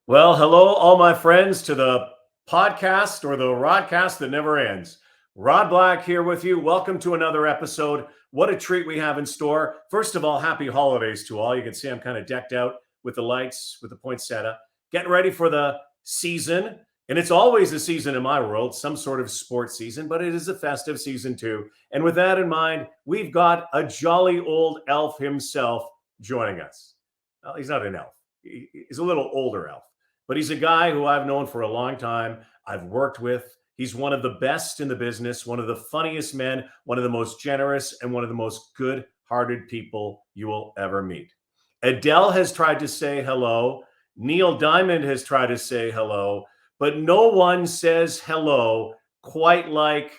Well, hello, all my friends, to the podcast or the Rodcast that never ends. Rod Black here with you. Welcome to another episode. What a treat we have in store. First of all, happy holidays to all. You can see I'm kind of decked out with the lights, with the poinsettia, getting ready for the season. And it's always a season in my world, some sort of sports season, but it is a festive season too. And with that in mind, we've got a jolly old elf himself joining us. Well, he's not an elf, he's a little older elf. But he's a guy who I've known for a long time. I've worked with. He's one of the best in the business, one of the funniest men, one of the most generous, and one of the most good hearted people you will ever meet. Adele has tried to say hello. Neil Diamond has tried to say hello, but no one says hello quite like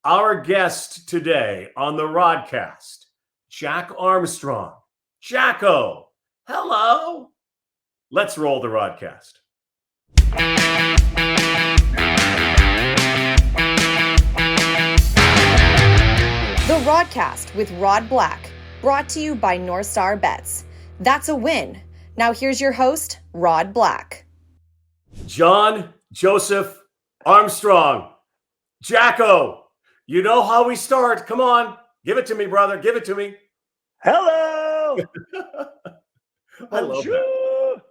our guest today on the Rodcast, Jack Armstrong. Jacko, hello. Let's roll the Rodcast. The Rodcast with Rod Black, brought to you by North Star Bets. That's a win. Now here's your host, Rod Black. John Joseph Armstrong. Jacko, you know how we start. Come on. Give it to me, brother. Give it to me. Hello. I love that.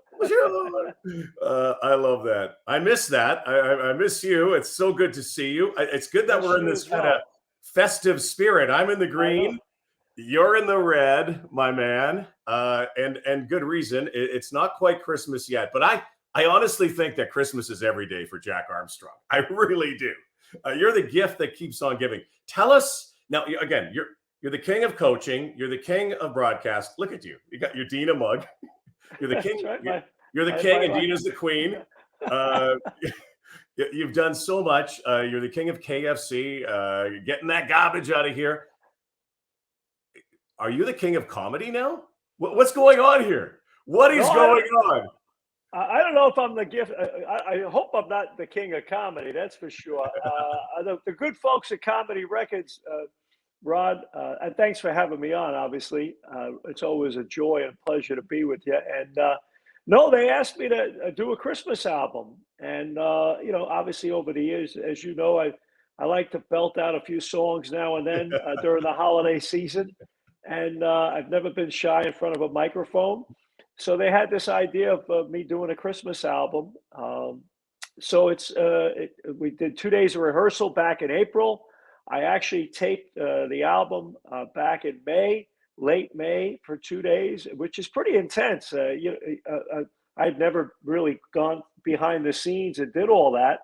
I love that. I miss that. I miss you. It's so good to see you. It's good that we're in this kind of festive spirit. I'm in the green. You're in the red, my man. And good reason. It's not quite Christmas yet, but I honestly think that Christmas is every day for Jack Armstrong. I really do. You're the gift that keeps on giving. Tell us now. Again, you're the king of coaching. You're the king of broadcast. Look at you. You got your Dina mug. You're the king. Right, you're the king, and Dina's the queen. You've done so much. You're the king of KFC. You're getting that garbage out of here. Are you the king of comedy now? What's going on here? What is going on? I don't know if I'm the gift. I hope I'm not the king of comedy. That's for sure. The good folks at Comedy Records, Rod, and thanks for having me on, obviously. It's always a joy and pleasure to be with you. And no, they asked me to do a Christmas album. And, obviously over the years, as you know, I like to belt out a few songs now and then during the holiday season. And I've never been shy in front of a microphone. So they had this idea of me doing a Christmas album. So we did 2 days of rehearsal back in April. I actually taped the album back in May, late May, for 2 days, which is pretty intense. I'd never really gone behind the scenes and did all that.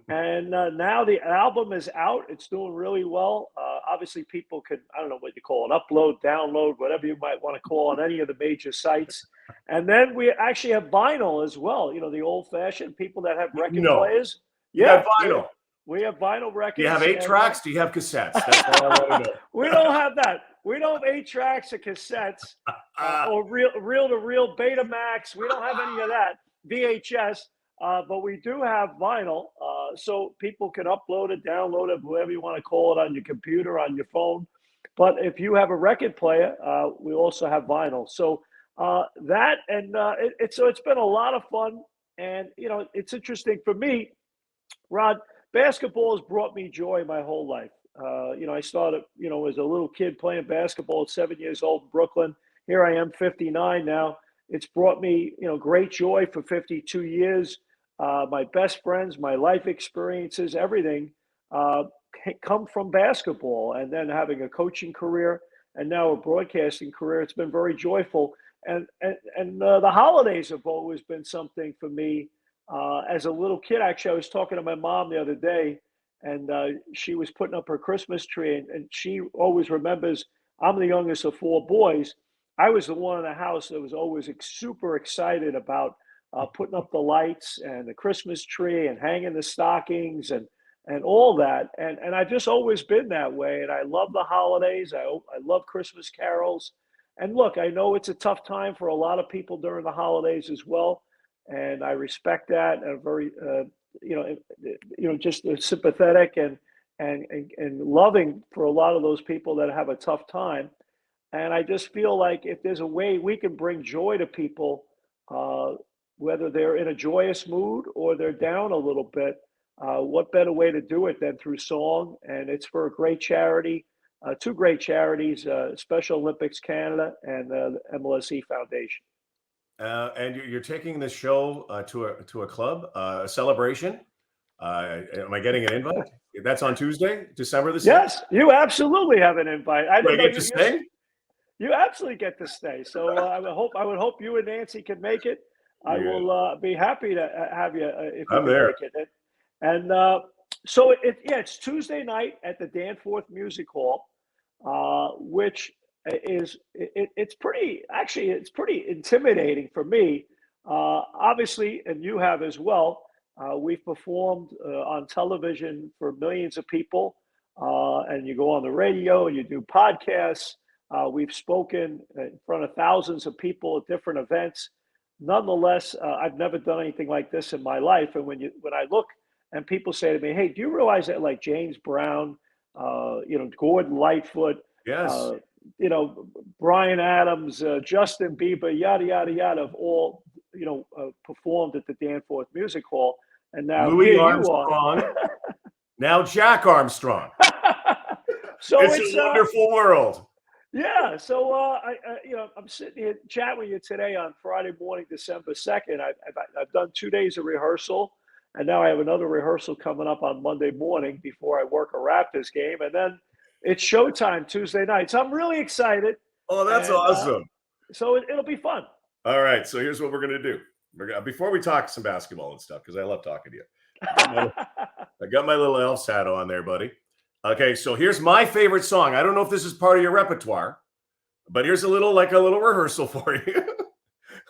And now the album is out. It's doing really well. Obviously, people can, I don't know what you call it, upload, download, whatever you might want to call on any of the major sites. And then we actually have vinyl as well. You know, the old-fashioned people that have record players. Yeah, vinyl. We have vinyl records. Do you have 8 tracks? Do you have cassettes? That's all I want to know. We don't have that. We don't have 8 tracks or cassettes or reel-to-reel Betamax. We don't have any of that. VHS. But we do have vinyl, so people can upload it, download it, whatever you want to call it, on your computer, on your phone. But if you have a record player, we also have vinyl. So it's been a lot of fun. And, it's interesting for me, Rod. Basketball has brought me joy my whole life. I started, as a little kid playing basketball at 7 years old in Brooklyn. Here I am, 59 now. It's brought me, great joy for 52 years. My best friends, my life experiences, everything come from basketball. And then having a coaching career and now a broadcasting career, it's been very joyful. And the holidays have always been something for me. As a little kid, actually, I was talking to my mom the other day, and she was putting up her Christmas tree, and she always remembers, I'm the youngest of 4 boys. I was the one in the house that was always super excited about putting up the lights and the Christmas tree and hanging the stockings and all that. And I've just always been that way. And I love the holidays. I love Christmas carols. And look, I know it's a tough time for a lot of people during the holidays as well. And I respect that. And very, just sympathetic and loving for a lot of those people that have a tough time. And I just feel like if there's a way we can bring joy to people, whether they're in a joyous mood or they're down a little bit, what better way to do it than through song? And it's for a great charity, two great charities, Special Olympics Canada and the MLSE Foundation. And you're taking this show to a club, a celebration. Am I getting an invite? That's on Tuesday, December the 6th? Yes, you absolutely have an invite. Do I get to stay? You absolutely get to stay. So I would hope you and Nancy can make it. I will be happy to have you if you I'm can there. make it. And so it's Tuesday night at the Danforth Music Hall, which is it's pretty intimidating for me. Obviously, and you have as well. We've performed on television for millions of people, and you go on the radio and you do podcasts. We've spoken in front of thousands of people at different events. Nonetheless, I've never done anything like this in my life. And when I look and people say to me, "Hey, do you realize that like James Brown, Gordon Lightfoot, Yes. Bryan Adams, Justin Bieber, yada yada yada, have all performed at the Danforth Music Hall, and now Louis here Armstrong, you are." now Jack Armstrong. So it's a wonderful world. Yeah, so I'm sitting here chatting with you today on Friday morning, December 2nd. I've done 2 days of rehearsal, and now I have another rehearsal coming up on Monday morning before I work a Raptors game, and then it's showtime Tuesday night. So I'm really excited. Oh, that's awesome. So it'll be fun. All right, so here's what we're gonna do. Before we talk some basketball and stuff, because I love talking to you. I got my little Elf's hat on there, buddy. Okay, so here's my favorite song. I don't know if this is part of your repertoire, but here's a little rehearsal for you.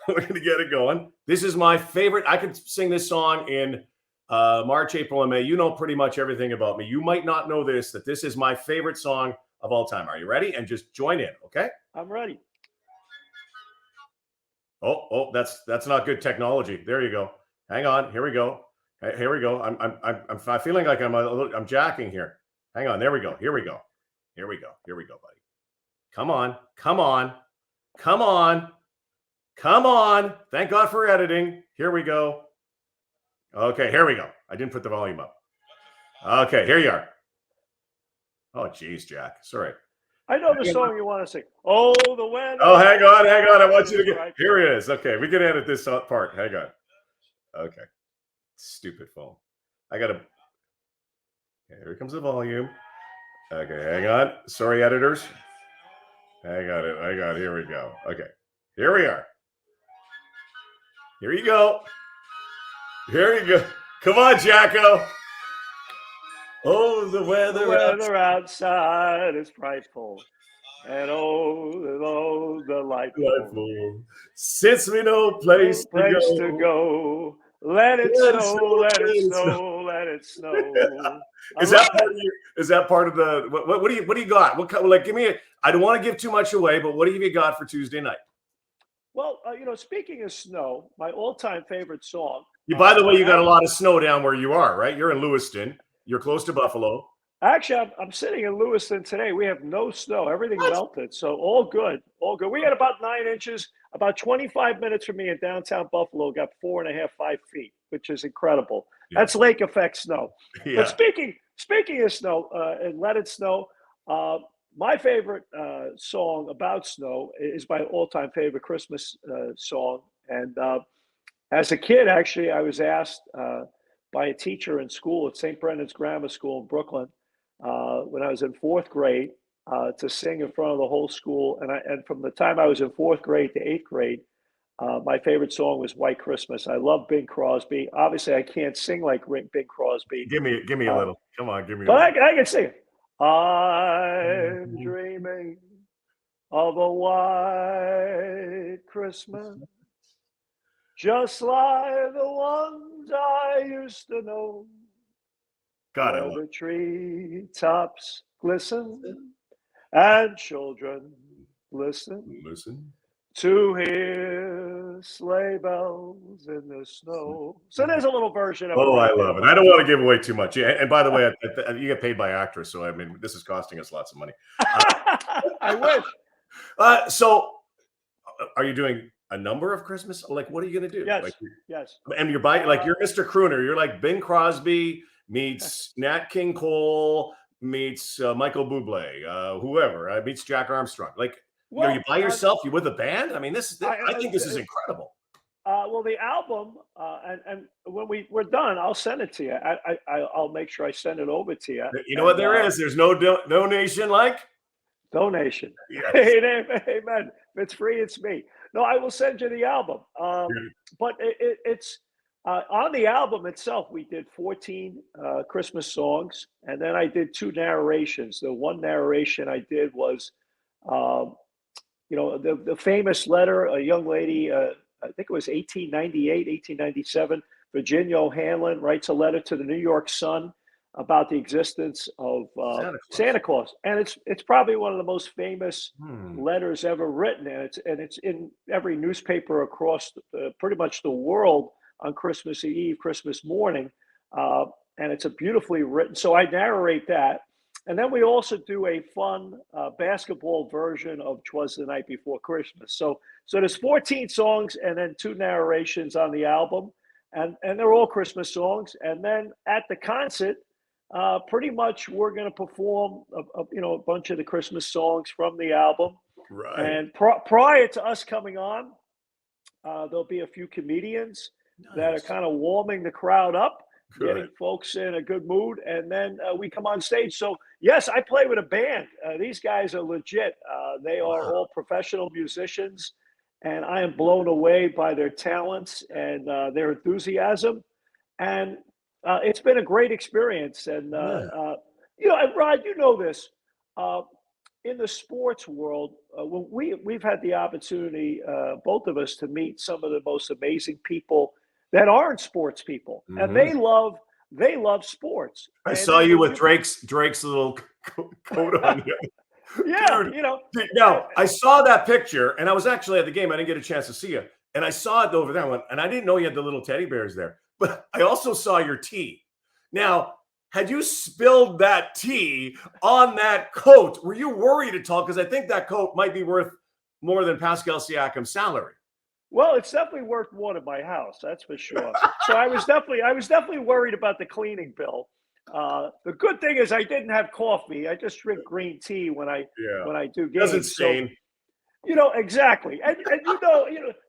We're gonna get it going. This is my favorite. I could sing this song in March, April, and May. You know pretty much everything about me. You might not know that this is my favorite song of all time. Are you ready? And just join in, okay? I'm ready. Oh, that's not good technology. There you go. Hang on. Here we go. Here we go. I'm feeling like I'm jacking here. Hang on. There we go. Here we go. Here we go. Here we go, buddy. Come on. Come on. Come on. Come on. Thank God for editing. Here we go. Okay, here we go. I didn't put the volume up. Okay, here you are. Oh, geez, Jack. Sorry. I know the song you want to sing. Oh, the weather. Oh, hang on. I want you to get. Here it is. Okay, we can edit this part. Hang on. Okay. Stupid phone. Okay, here comes the volume. Okay, hang on. Sorry, editors. I got it. Here we go. Okay, here we are. Here you go. Here you go. Come on, Jacko. Oh, the weather outside is frightful. And oh, the delightful. Since we know place to go. Let it snow, let it snow, let it snow. Is that part of the what do you got? Give me I don't want to give too much away, but what have you got for Tuesday night? Well, speaking of snow, my all-time favorite song. By the way, you got a lot of snow down where you are, right? You're in Lewiston. You're close to Buffalo. Actually, I'm sitting in Lewiston today. We have no snow. Everything melted. So all good. All good. We had about 9 inches. About 25 minutes from me in downtown Buffalo got 4.5, 5 feet, which is incredible. Yeah. That's lake effect snow. Yeah. But speaking of snow and let it snow, my favorite song about snow is my all-time favorite Christmas song. And as a kid, actually, I was asked by a teacher in school at St. Brendan's Grammar School in Brooklyn when I was in 4th grade to sing in front of the whole school. And from the time I was in 4th grade to 8th grade, my favorite song was White Christmas. I love Bing Crosby. Obviously, I can't sing like Bing Crosby. Give me a little. Come on, give me a little. But I can sing it. I'm dreaming of a white Christmas, just like the ones I used to know. Got it. Where the treetops glisten and children listen to hear sleigh bells in the snow. So there's a little version of it. Oh, I love it. I don't want to give away too much. And by the way, you get paid by actors, so I mean, this is costing us lots of money. I wish. So, are you doing a number of Christmas? Like, what are you going to do? Yes, Like, yes. and you're like you're Mr. Crooner. You're like Bing Crosby meets Nat King Cole meets Michael Bublé, whoever meets Jack Armstrong. Like, Well, you by yourself, you with a band. I mean, I think this is incredible. well, the album, and when we're done, I'll send it to you. I'll make sure I send it over to you. You know what there is? There's no donation like donation. yes. Amen. If it's free, it's me. No, I will send you the album. But it's on the album itself. We did 14 Christmas songs, and then I did 2 narrations. The one narration I did was, the famous letter. A young lady, I think it was 1898, 1897. Virginia O'Hanlon writes a letter to the New York Sun about the existence of Santa Claus, and it's probably one of the most famous letters ever written, and it's in every newspaper across pretty much the world on Christmas Eve, Christmas morning, and it's a beautifully written. So I narrate that, and then we also do a fun basketball version of "'Twas the Night Before Christmas." So there's 14 songs and then 2 narrations on the album, and they're all Christmas songs. And then at the concert, pretty much we're going to perform a bunch of the Christmas songs from the album. Right. And prior to us coming on, there'll be a few comedians that are kind of warming the crowd up, getting folks in a good mood, and then we come on stage. So yes, I play with a band. These guys are legit. They are all professional musicians, and I am blown away by their talents and their enthusiasm. And it's been a great experience. And, and Rod, you know this, in the sports world, when we've had the opportunity, both of us, to meet some of the most amazing people that aren't sports people, and they love sports. I saw you with Drake's little coat on you. Yeah, Dude, no, I saw that picture, and I was actually at the game. I didn't get a chance to see you, and I saw it over there, and I didn't know you had the little teddy bears there. But I also saw your tea. Now, had you spilled that tea on that coat, were you worried at all? Because I think that coat might be worth more than Pascal Siakam's salary. Well, it's definitely worth more at my house, that's for sure. So I was definitely worried about the cleaning bill. The good thing is I didn't have coffee. I just drink green tea when I do games. Doesn't stain. Exactly. And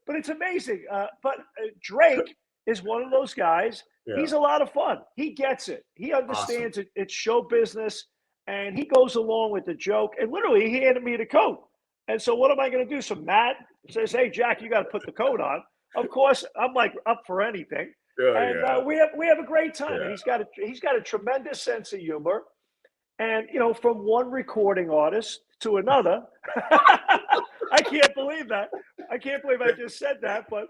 but it's amazing. But Drake is one of those guys. Yeah. He's a lot of fun. He gets it. He understands it's show business, and he goes along with the joke. And literally, he handed me the coat. And so what am I going to do? So Matt says, "Hey, Jack, you got to put the coat on." Of course, I'm like up for anything. We have a great time. Yeah. And he's got a tremendous sense of humor. And from one recording artist to another, I can't believe that. I can't believe I just said that, but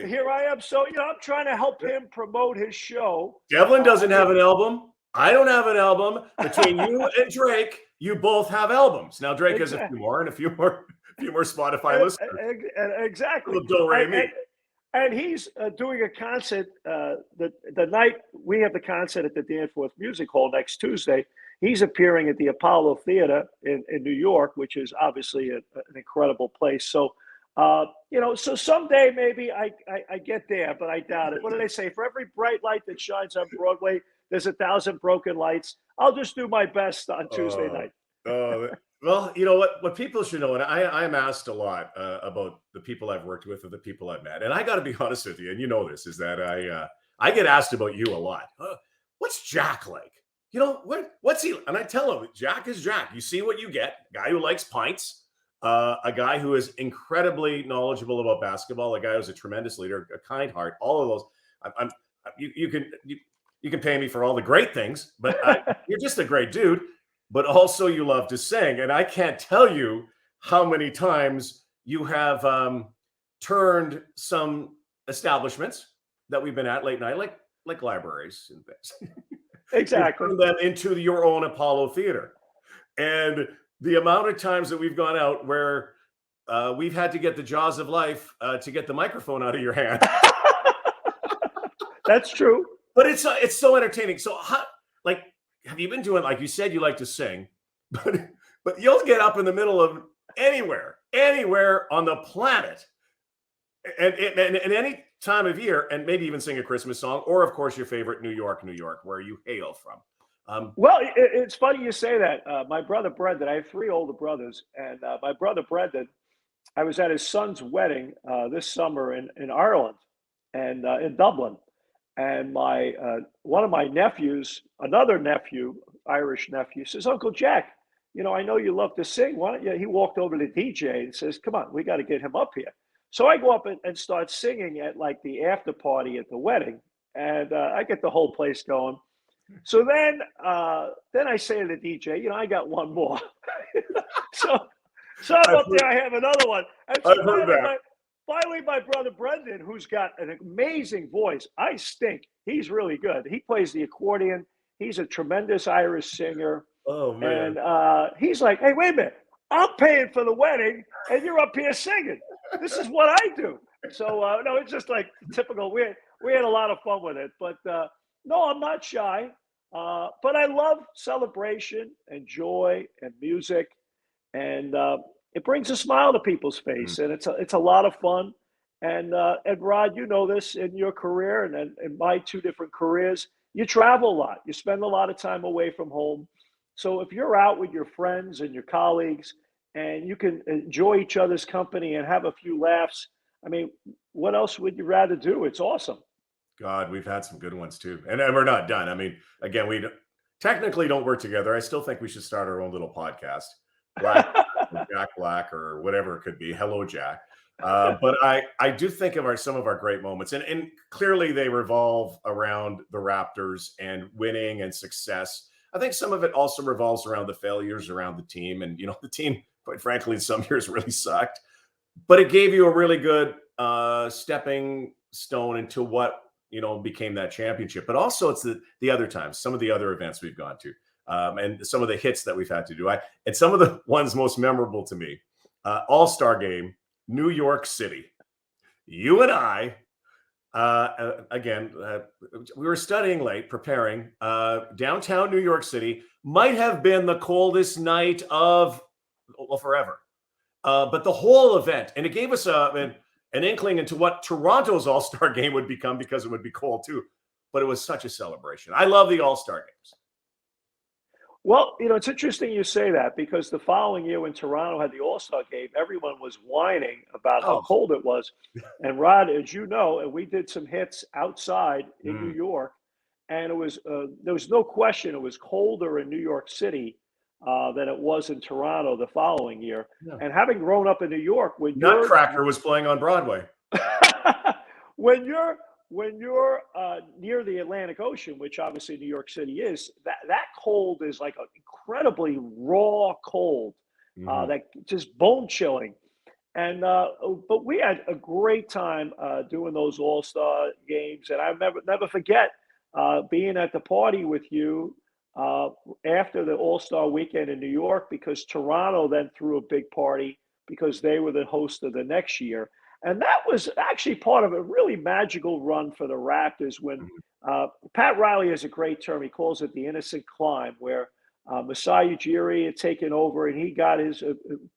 here I am. So I'm trying to help him promote his show. Devlin doesn't have an album. I don't have an album. Between you and Drake, you both have albums. Now Drake has a few more and a few more Spotify listeners. Exactly. Do re mi. And he's doing a concert the night we have the concert at the Danforth Music Hall next Tuesday. He's appearing at the Apollo Theater in New York, which is obviously an incredible place. So, so someday maybe I get there, but I doubt it. What do they say? For every bright light that shines on Broadway, there's 1,000 broken lights. I'll just do my best on Tuesday night. Well, what people should know, and I'm asked a lot about the people I've worked with or the people I've met, and I got to be honest with you, and you know this, is that I get asked about you a lot. What's Jack like? What's he? And I tell him, Jack is Jack. You see what you get. A guy who likes pints, a guy who is incredibly knowledgeable about basketball, a guy who's a tremendous leader, a kind heart, all of those. You can pay me for all the great things, but you're just a great dude. But also you love to sing. And I can't tell you how many times you have turned some establishments that we've been at late night, like libraries and things. Exactly. Turn them into your own Apollo Theater. And the amount of times that we've gone out where we've had to get the jaws of life to get the microphone out of your hand. That's true. But it's so entertaining. So have you been doing, like you said, you like to sing, but you'll get up in the middle of anywhere on the planet And any time of year, and maybe even sing a Christmas song, or of course your favorite New York, New York, where you hail from. Well, it's funny you say that. My brother Brendan, I have three older brothers, and my brother Brendan, I was at his son's wedding this summer in Ireland and in Dublin. And my one of my nephews, another nephew, Irish nephew, says, "Uncle Jack, I know you love to sing. Why don't you?" He walked over to the DJ and says, "Come on, we got to get him up here." So I go up and start singing at like the after party at the wedding, and I get the whole place going. So then I say to the DJ, I got one more. so so I'm up there. I have another one, and so I've heard that. finally, my brother Brendan, who's got an amazing voice. I stink. He's really good. He plays the accordion. He's a tremendous Irish singer. Oh man! And he's like, "Hey, wait a minute! I'm paying for the wedding, and you're up here singing. This is what I do." So no, it's just like typical. We had a lot of fun with it, but no, I'm not shy. But I love celebration and joy and music, and it brings a smile to people's face, and it's a lot of fun. And Rod, you know this in your career and in my two different careers. You travel a lot. You spend a lot of time away from home. So if you're out with your friends and your colleagues, and you can enjoy each other's company and have a few laughs, I mean, what else would you rather do? It's awesome. God, we've had some good ones too, and we're not done. I mean, again, technically don't work together. I still think we should start our own little podcast, Black Jack Black or whatever it could be. Hello, Jack. But I do think of some of our great moments, and clearly they revolve around the Raptors and winning and success. I think some of it also revolves around the failures around the team, and the team, quite frankly, in some years really sucked, but it gave you a really good stepping stone into what became that championship. But also it's the other times, some of the other events we've gone to, and some of the hits that we've had to do. And some of the ones most memorable to me, All-Star Game, New York City. You and I, again, we were studying late, preparing. Downtown New York City might have been the coldest night of forever. But the whole event, and it gave us an inkling into what Toronto's All-Star Game would become, because it would be cold too. But it was such a celebration. I love the All-Star Games. Well, it's interesting you say that, because the following year when Toronto had the All-Star Game, everyone was whining about how cold it was. And Rod, as you know, and we did some hits outside in New York, and it was there was no question it was colder in New York City than it was in Toronto the following year. Yeah. And having grown up in New York, when Nutcracker was playing on Broadway, when you're near the Atlantic Ocean, which obviously New York City is, that cold is like an incredibly raw cold, that just bone chilling. And but we had a great time doing those All-Star games, and I never forget being at the party with you after the All-Star weekend in New York, because Toronto then threw a big party because they were the host of the next year. And that was actually part of a really magical run for the Raptors when Pat Riley has a great term. He calls it the innocent climb, where Masai Ujiri had taken over and he got his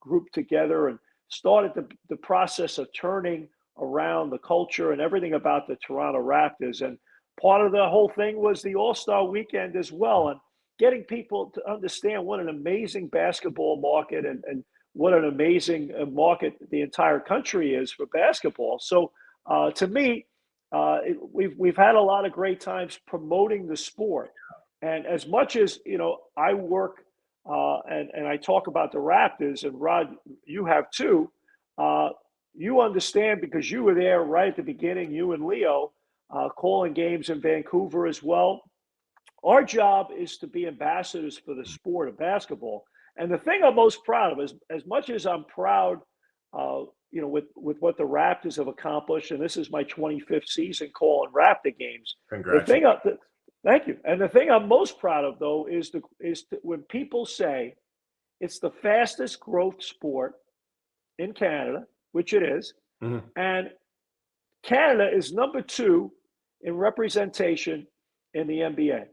group together and started the process of turning around the culture and everything about the Toronto Raptors. And part of the whole thing was the All-Star weekend as well, and getting people to understand what an amazing basketball market and what an amazing market the entire country is for basketball. So to me, we've had a lot of great times promoting the sport. And as much as, I work and I talk about the Raptors, and Rod, you have too, you understand because you were there right at the beginning, you and Leo, calling games in Vancouver as well. Our job is to be ambassadors for the sport of basketball. And the thing I'm most proud of is, as much as I'm proud, with what the Raptors have accomplished, and this is my 25th season calling Raptor games. Congratulations. Thank you. And the thing I'm most proud of, though, is when people say it's the fastest growth sport in Canada, which it is, and Canada is number 2 in representation in the NBA.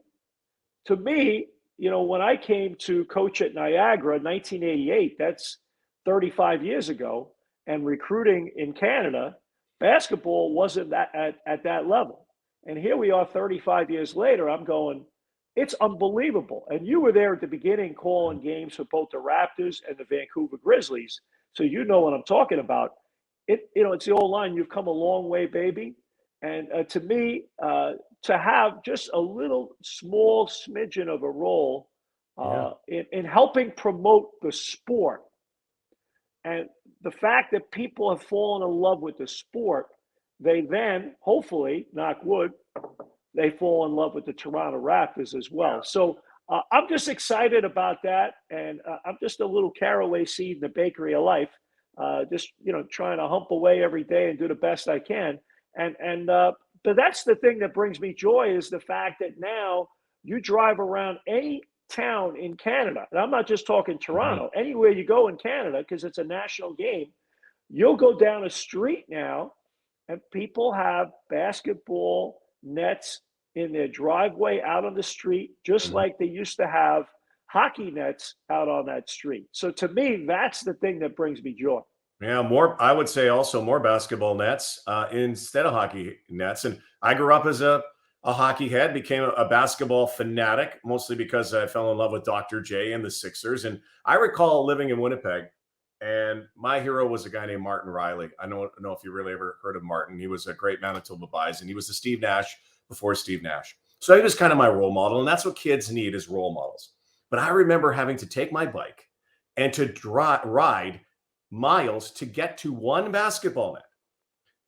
To me, when I came to coach at Niagara in 1988, that's 35 years ago, and recruiting in Canada, basketball wasn't at that level. And here we are 35 years later. I'm going, it's unbelievable. And you were there at the beginning calling games for both the Raptors and the Vancouver Grizzlies. So you know what I'm talking about. It's the old line, you've come a long way, baby. And to me, to have just a little small smidgen of a role in helping promote the sport, and the fact that people have fallen in love with the sport, they then, hopefully, knock wood, they fall in love with the Toronto Raptors as well. Yeah. So I'm just excited about that. And I'm just a little caraway seed in the bakery of life, just, trying to hump away every day and do the best I can. But that's the thing that brings me joy, is the fact that now you drive around any town in Canada, and I'm not just talking Toronto, anywhere you go in Canada, because it's a national game, you'll go down a street now and people have basketball nets in their driveway out on the street, just like they used to have hockey nets out on that street. So to me, that's the thing that brings me joy. Yeah, I would say also more basketball nets instead of hockey nets. And I grew up as a hockey head, became a basketball fanatic, mostly because I fell in love with Dr. J and the Sixers. And I recall living in Winnipeg, and my hero was a guy named Martin Riley. I don't know if you really ever heard of Martin. He was a great Manitoba Bison. He was the Steve Nash before Steve Nash. So he was kind of my role model, and that's what kids need, is role models. But I remember having to take my bike and to ride miles to get to one basketball net.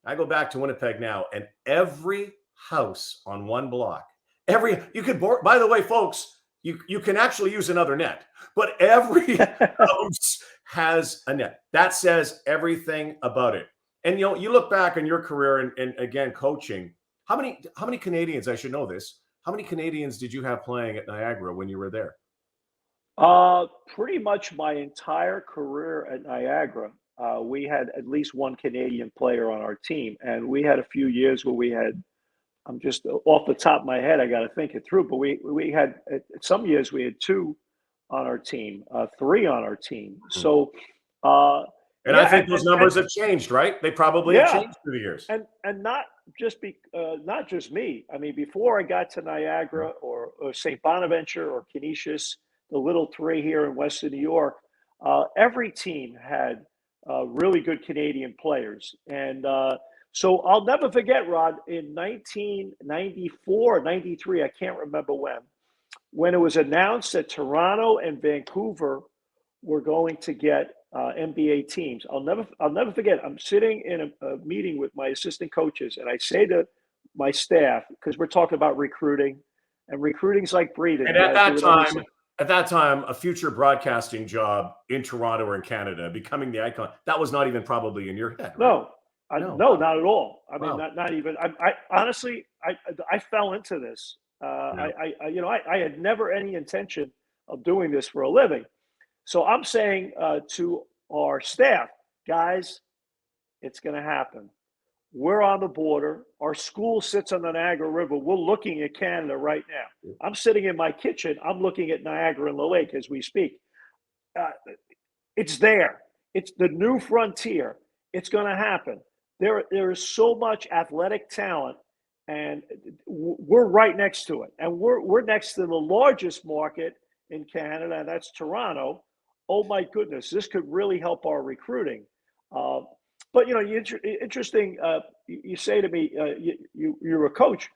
I go back to Winnipeg now, and every house on one block, by the way, folks, you can actually use another net, but every house has a net. That says everything about it. And you look back on your career and again coaching. How many Canadians, I should know this, how many Canadians did you have playing at Niagara when you were there? Pretty much my entire career at Niagara, we had at least one Canadian player on our team, and we had a few years where we had. I'm just off the top of my head, I got to think it through, but we had some years we had two on our team, three on our team. So, I think those numbers have changed, right? They probably have changed through the years, and not just me. I mean, before I got to Niagara or St. Bonaventure or Canisius, the Little Three here in Western New York, every team had really good Canadian players. And so I'll never forget, Rod, in 1994, 93, I can't remember when it was announced that Toronto and Vancouver were going to get NBA teams. I'll never forget. I'm sitting in a meeting with my assistant coaches, and I say to my staff, because we're talking about recruiting, and recruiting's like breathing. And at that time, a future broadcasting job in Toronto or in Canada, becoming the icon, that was not even probably in your head, right? No, not at all. I mean, not even. I honestly, I fell into this. I had never any intention of doing this for a living. So I'm saying to our staff, guys, it's going to happen. We're on the border. Our school sits on the Niagara River. We're looking at Canada right now. I'm sitting in my kitchen. I'm looking at Niagara and the lake as we speak. It's there. It's the new frontier. It's going to happen. There is so much athletic talent, and we're right next to it. And we're next to the largest market in Canada, and that's Toronto. Oh my goodness, this could really help our recruiting. But interesting. You say to me, you're a coach.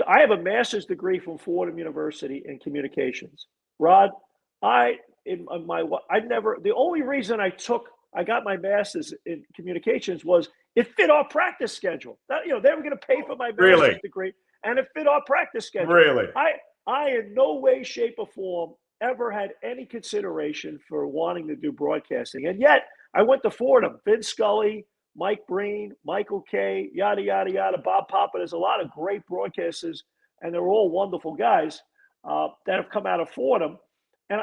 I have a master's degree from Fordham University in communications. Rod, the only reason I got my master's in communications was it fit our practice schedule. They were going to pay for my master's degree, and it fit our practice schedule. Really? I in no way, shape, or form ever had any consideration for wanting to do broadcasting, and yet I went to Fordham. Vin Scully, Mike Breen, Michael Kay, yada yada yada, Bob Papa. There's a lot of great broadcasters, and they're all wonderful guys that have come out of Fordham, and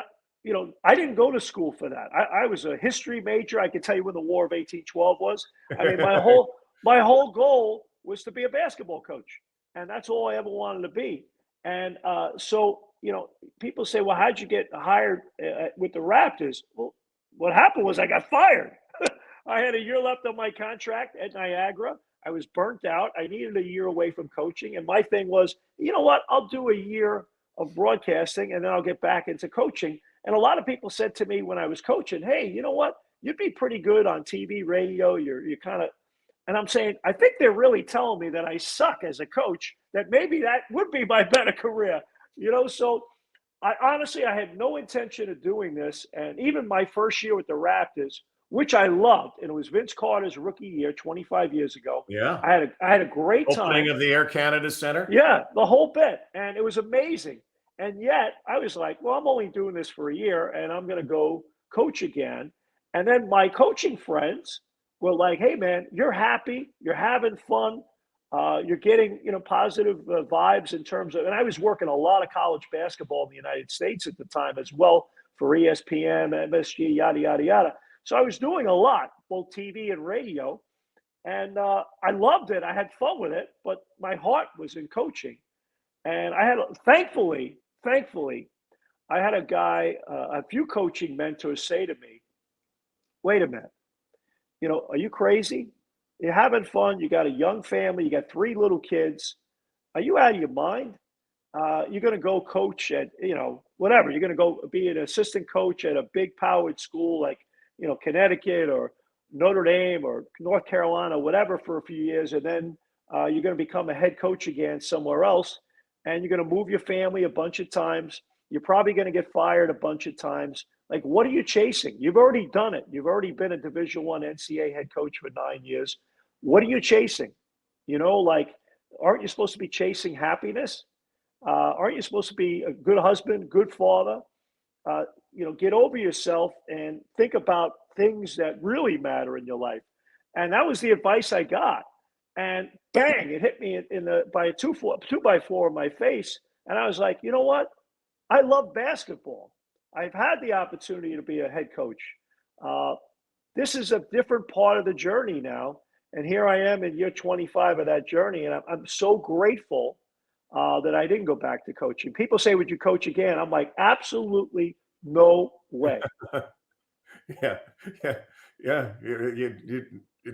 I didn't go to school for that. I was a history major. I can tell you when the War of 1812 was. I mean, my whole goal was to be a basketball coach, and that's all I ever wanted to be. And so, people say, well, how'd you get hired with the Raptors? Well, what happened was I got fired. I had a year left on my contract at Niagara. I was burnt out. I needed a year away from coaching. And my thing was, you know what? I'll do a year of broadcasting and then I'll get back into coaching. And a lot of people said to me when I was coaching, hey, you know what? You'd be pretty good on TV, radio. You're kind of, and I'm saying, I think they're really telling me that I suck as a coach, that maybe that would be my better career, So I honestly, I had no intention of doing this. And even my first year with the Raptors, which I loved, and it was Vince Carter's rookie year 25 years ago. Yeah. I had a great time. Opening of the Air Canada Center. Yeah, the whole bit. And it was amazing. And yet I was like, well, I'm only doing this for a year and I'm going to go coach again. And then my coaching friends were like, hey, man, you're happy. You're having fun. You're getting, positive vibes in terms of, and I was working a lot of college basketball in the United States at the time as well for ESPN, MSG, yada, yada, yada. So I was doing a lot, both TV and radio. And I loved it. I had fun with it, but my heart was in coaching. And I had, thankfully, I had a few coaching mentors say to me, wait a minute, are you crazy? You're having fun. You got a young family. You got 3 little kids. Are you out of your mind? You're going to go coach at, whatever. You're going to go be an assistant coach at a big powered school like, Connecticut or Notre Dame or North Carolina, whatever, for a few years. And then you're going to become a head coach again somewhere else. And you're going to move your family a bunch of times. You're probably going to get fired a bunch of times. Like, what are you chasing? You've already done it. You've already been a Division I NCAA head coach for 9 years. What are you chasing? Aren't you supposed to be chasing happiness? Aren't you supposed to be a good husband, good father? Get over yourself and think about things that really matter in your life. And that was the advice I got. And bang, it hit me by a 2x4 in my face. And I was like, you know what? I love basketball. I've had the opportunity to be a head coach. This is a different part of the journey now. And here I am in year 25 of that journey. And I'm so grateful that I didn't go back to coaching. People say, would you coach again? I'm like, absolutely no way. Yeah.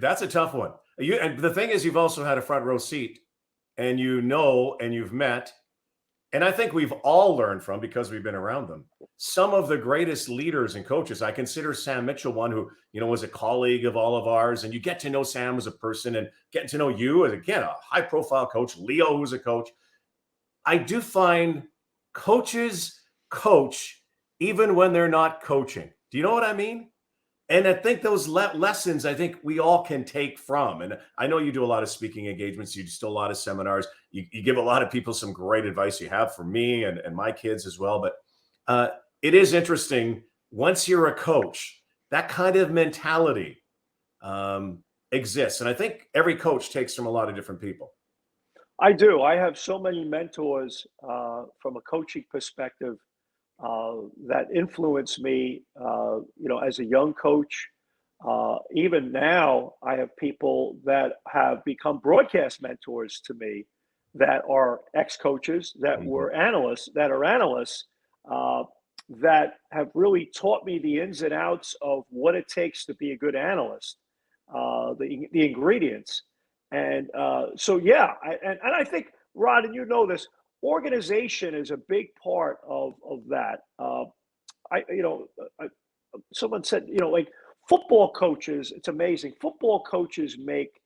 That's a tough one. And the thing is, you've also had a front row seat, and and you've met, and I think we've all learned from, because we've been around them, some of the greatest leaders and coaches. I consider Sam Mitchell one who, was a colleague of all of ours, and you get to know Sam as a person and getting to know you as, again, a high profile coach, Leo, who's a coach. I do find coaches coach even when they're not coaching. Do you know what I mean? And I think those lessons, I think we all can take from. And I know you do a lot of speaking engagements. You do still a lot of seminars. You give a lot of people some great advice. You have for me and my kids as well. But it is interesting. Once you're a coach, that kind of mentality exists. And I think every coach takes from a lot of different people. I do. I have so many mentors from a coaching perspective that influenced me, as a young coach. Even now, I have people that have become broadcast mentors to me that are ex-coaches, that were analysts, that are analysts, that have really taught me the ins and outs of what it takes to be a good analyst, the ingredients. And so, yeah, I think, Rod, and you know this, organization is a big part of that. Someone said, like football coaches, it's amazing. Football coaches make,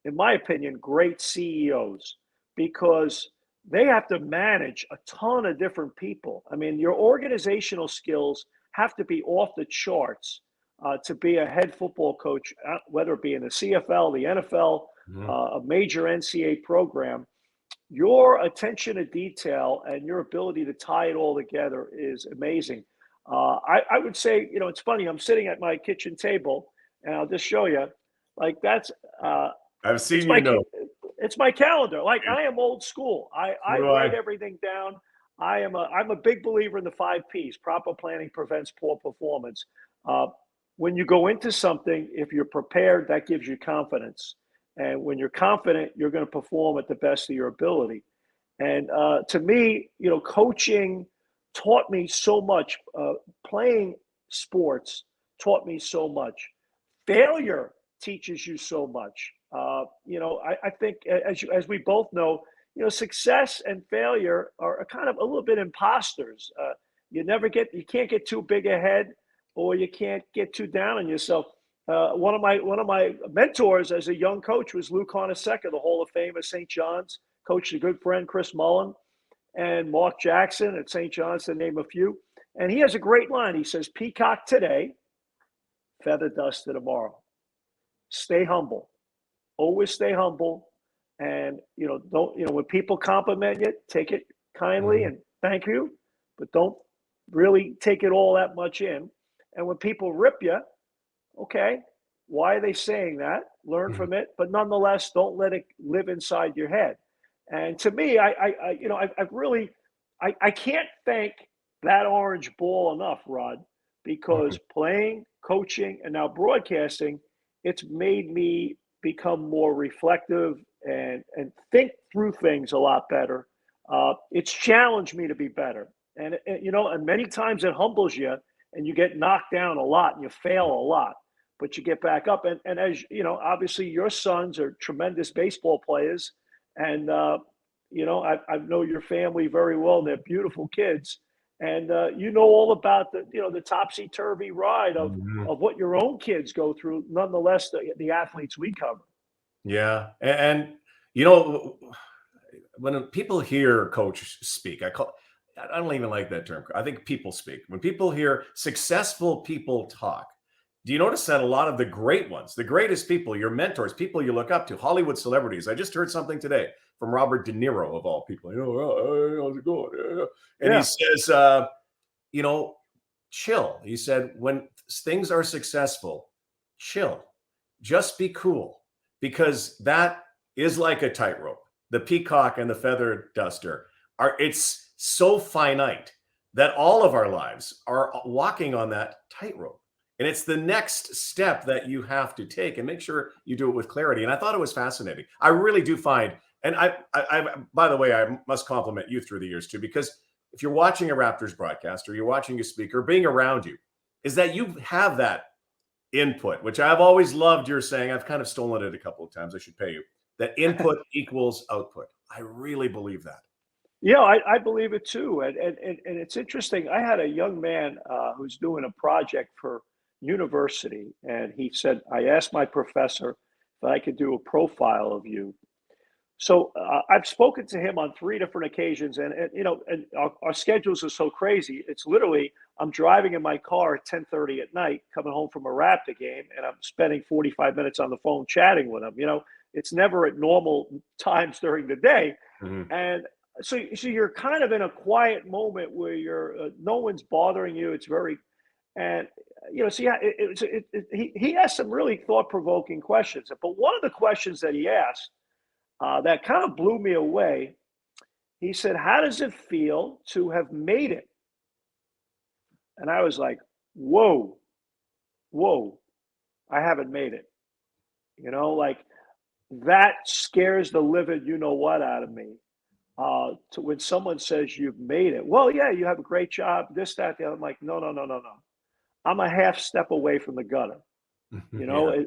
in my opinion, great CEOs because they have to manage a ton of different people. I mean, your organizational skills have to be off the charts to be a head football coach, whether it be in the CFL, the NFL, a major NCAA program. Your attention to detail and your ability to tie it all together is amazing. I would say, it's funny. I'm sitting at my kitchen table, and I'll just show you. Like that's. I've seen It's my calendar. Like I am old school. I write everything down. I'm a big believer in the 5 Ps. Proper planning prevents poor performance. When you go into something, if you're prepared, that gives you confidence. And when you're confident, you're going to perform at the best of your ability. And to me, coaching taught me so much. Playing sports taught me so much. failure teaches you so much. I think as we both know, success and failure are kind of a little bit imposters. You can't get too big ahead, or you can't get too down on yourself. One of my mentors as a young coach was Lou Carnesecca, the Hall of Fame of St. John's, coached a good friend, Chris Mullen, and Mark Jackson at St. John's, to name a few. And he has a great line. He says, "Peacock today, feather duster tomorrow. Stay humble. Always stay humble. And, don't, when people compliment you, take it kindly and thank you, but don't really take it all that much in. And when people rip you, okay, why are they saying that? Learn from it, but nonetheless, don't let it live inside your head." And to me, I can't thank that orange ball enough, Rod, because playing, coaching, and now broadcasting, it's made me become more reflective and think through things a lot better. It's challenged me to be better. And many times it humbles you, and you get knocked down a lot and you fail a lot, but you get back up. And as you know, obviously your sons are tremendous baseball players. And, I know your family very well. They're beautiful kids. And all about the topsy-turvy ride of what your own kids go through, nonetheless, the athletes we cover. Yeah. And when people hear coach speak, I don't even like that term. I think people speak. When people hear successful people talk, do you notice that a lot of the great ones, the greatest people, your mentors, people you look up to, Hollywood celebrities? I just heard something today from Robert De Niro, of all people. How's it going? And he says, chill. He said, when things are successful, chill. Just be cool, because that is like a tightrope. The peacock and the feather duster it's so finite that all of our lives are walking on that tightrope. And it's the next step that you have to take, and make sure you do it with clarity. And I thought it was fascinating. I really do find, and I by the way, I must compliment you through the years too, because if you're watching a Raptors broadcast or you're watching a speaker, being around you, is that you have that input, which I've always loved your saying. I've kind of stolen it a couple of times. I should pay you. That input equals output. I really believe that. Yeah, I believe it too. And it's interesting. I had a young man who's doing a project for university, and he said, I asked my professor if I could do a profile of you. So I've spoken to him on 3 different occasions, and our schedules are so crazy. It's literally, I'm driving in my car at 10:30 at night, coming home from a Raptor game, and I'm spending 45 minutes on the phone chatting with him. It's never at normal times during the day. And so you're kind of in a quiet moment where you're no one's bothering you. It's very, and so yeah, he asked some really thought-provoking questions. But one of the questions that he asked that kind of blew me away, he said, "How does it feel to have made it?" And I was like, whoa, I haven't made it. Like, that scares the living what out of me. To when someone says you've made it, well, yeah, you have a great job, this, that, the other. I'm like, no. I'm a half step away from the gutter. Yeah.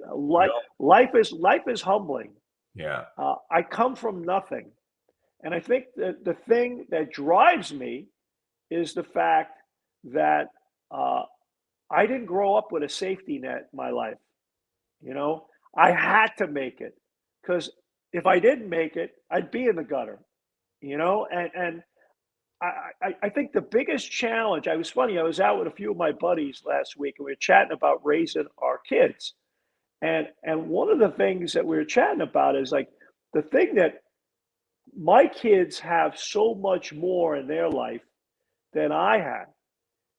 Life is humbling. Yeah. I come from nothing. And I think that the thing that drives me is the fact that I didn't grow up with a safety net in my life. I had to make it, because if I didn't make it, I'd be in the gutter. And I think the biggest challenge, I was out with a few of my buddies last week, and we were chatting about raising our kids. And one of the things that we were chatting about is like the thing that my kids have so much more in their life than I had.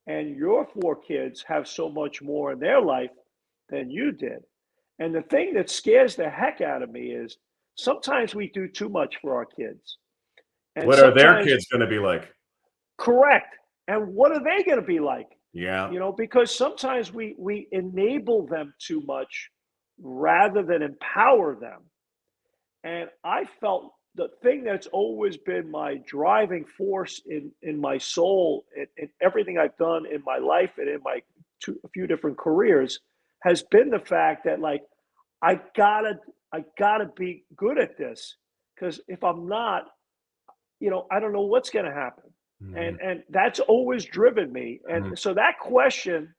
And your 4 kids have so much more in their life than you did. And the thing that scares the heck out of me is sometimes we do too much for our kids. And what are their kids going to be like? Correct. And what are they going to be like? Yeah. Because sometimes we enable them too much rather than empower them. And I felt the thing that's always been my driving force in my soul, in everything I've done in my life and in my a few different careers, has been the fact that like I gotta be good at this, because if I'm not, I don't know what's going to happen, Mhm. and that's always driven me. Mhm. And so that question,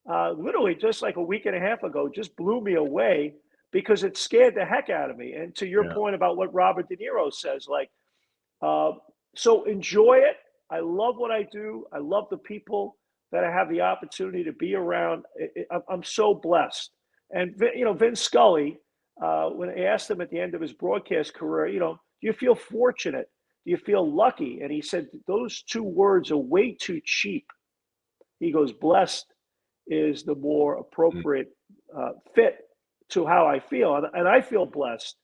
literally just like a week and a half ago, just blew me away because it scared the heck out of me. And to your Yeah. point about what Robert De Niro says, like, uh, so enjoy it. I love what I do. I love the people that I have the opportunity to be around. I'm so blessed. And Vince Scully, when I asked him at the end of his broadcast career, do you feel fortunate? Do you feel lucky? And he said those two words are way too cheap. He goes, blessed is the more Mm. appropriate fit to how I feel, and I feel blessed,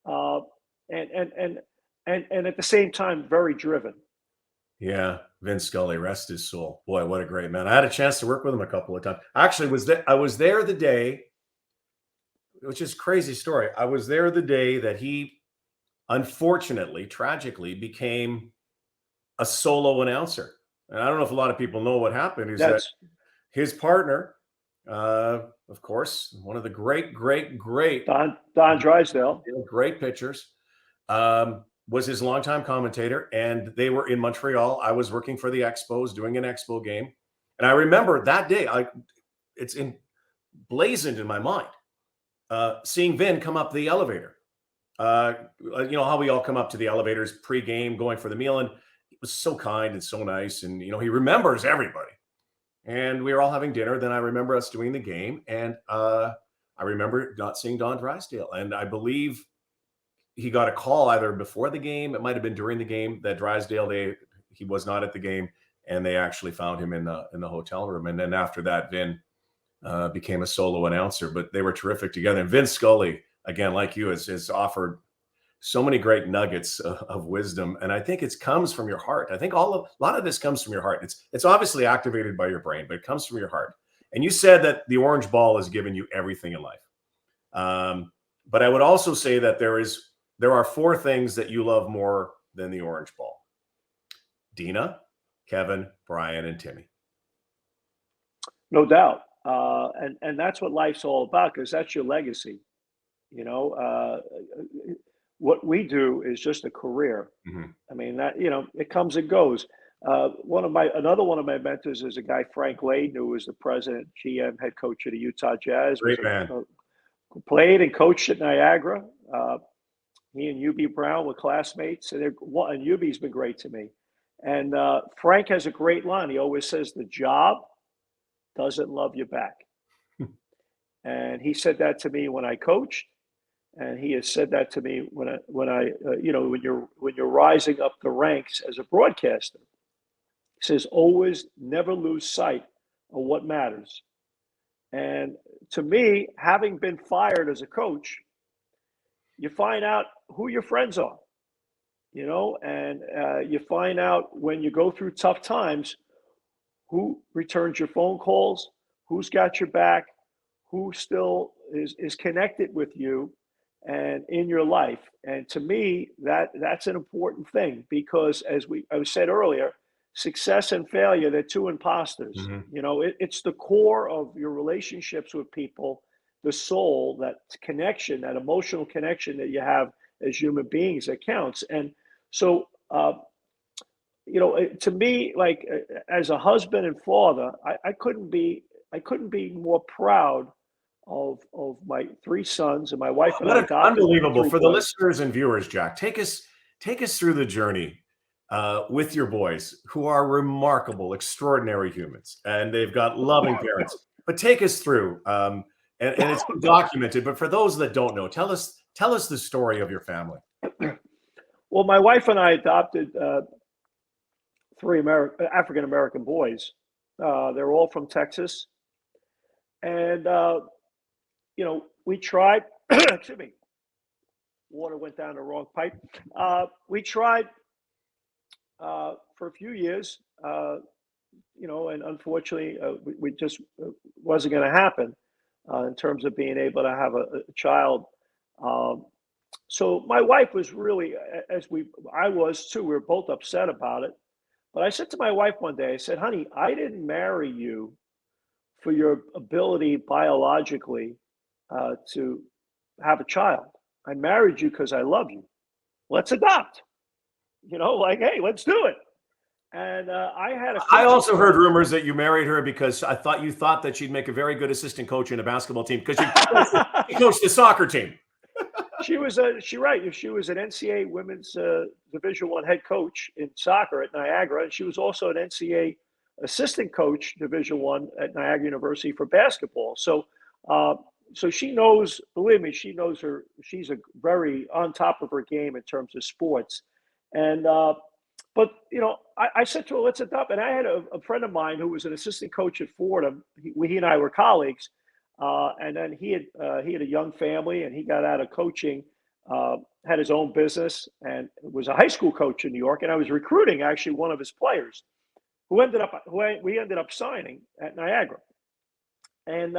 uh, and and and and at the same time very driven. Yeah, Vince Scully, rest his soul. Boy, what a great man. I had a chance to work with him a couple of times. I actually was there. I was there the day, which is a crazy story. I was there the day that he unfortunately, tragically became a solo announcer. And I don't know if a lot of people know what happened is that That's his partner, of course, one of the great, Don Drysdale. great pitchers, was his longtime commentator, and they were in Montreal. I was working for the Expos, doing an Expo game, and I remember that day. It's blazoned in my mind. Seeing Vin come up the elevator. How we all come up to the elevators pre-game, going for the meal, and he was so kind and so nice, and he remembers everybody. And we were all having dinner. Then I remember us doing the game, and I remember not seeing Don Drysdale, and I believe he got a call either before the game, it might have been during the game, that Drysdale he was not at the game, and they actually found him in the hotel room. And then after that, Vin became a solo announcer, but they were terrific together. And Vince Scully, again, like you, has offered so many great nuggets of wisdom, and I think it comes from your heart. I think a lot of this comes from your heart. It's obviously activated by your brain, but it comes from your heart. And you said that the orange ball has given you everything in life. But I would also say that there are four things that you love more than the orange ball: Dina, Kevin, Brian, and Timmy. No doubt. And that's what life's all about, because that's your legacy. What we do is just a career. Mhm. I mean, that, it comes and goes. Another one of my mentors is a guy, Frank Layden, who was the president, GM, head coach of the Utah Jazz, was Great man. played and coached at Niagara. He and UB Brown were classmates, and UB's been great to me. And Frank has a great line. He always says, "The job doesn't love you back." And he said that to me when I coached, and he has said that to me when you're rising up the ranks as a broadcaster. He says, always never lose sight of what matters. And to me, having been fired as a coach, you find out who your friends are, and you find out when you go through tough times who returns your phone calls, who's got your back, who still is connected with you and in your life. And to me, that's an important thing, because I said earlier, success and failure, they're two imposters. Mhm. It's the core of your relationships with people, the soul, that connection, that emotional connection that you have as human beings, that counts. And so, to me, like, as a husband and father, I couldn't be more proud of my three sons, and my wife and What I an adopted unbelievable three for the boys. listeners and viewers, Jack. Take us through the journey with your boys, who are remarkable, extraordinary humans, and they've got loving parents. But take us through, and it's been documented. But for those that don't know, tell us the story of your family. Well, my wife and I adopted three African American boys. They're all from Texas, and we tried. Excuse me. Water went down the wrong pipe. We tried for a few years, and unfortunately, we just wasn't going to happen in terms of being able to have a child. Um, so my wife was really, I was too. We were both upset about it. But I said to my wife one day, I said, "Honey, I didn't marry you for your ability biologically to have a child. I married you because I love you. Let's adopt. Like, hey, let's do it. And I had a I coaching also heard rumors that you married her because you thought that she'd make a very good assistant coach in a basketball team because you coached the soccer team. She was she was an NCAA women's Division I head coach in soccer at Niagara, and she was also an NCAA assistant coach Division I at Niagara University for basketball. So, so she knows. Believe me, she knows her. She's a very on top of her game in terms of sports, and. But I said to her, "Let's adopt." And I had a friend of mine who was an assistant coach at Fordham. He and I were colleagues, and then he had a young family, and he got out of coaching, had his own business, and was a high school coach in New York. And I was recruiting actually one of his players, who we ended up signing at Niagara. And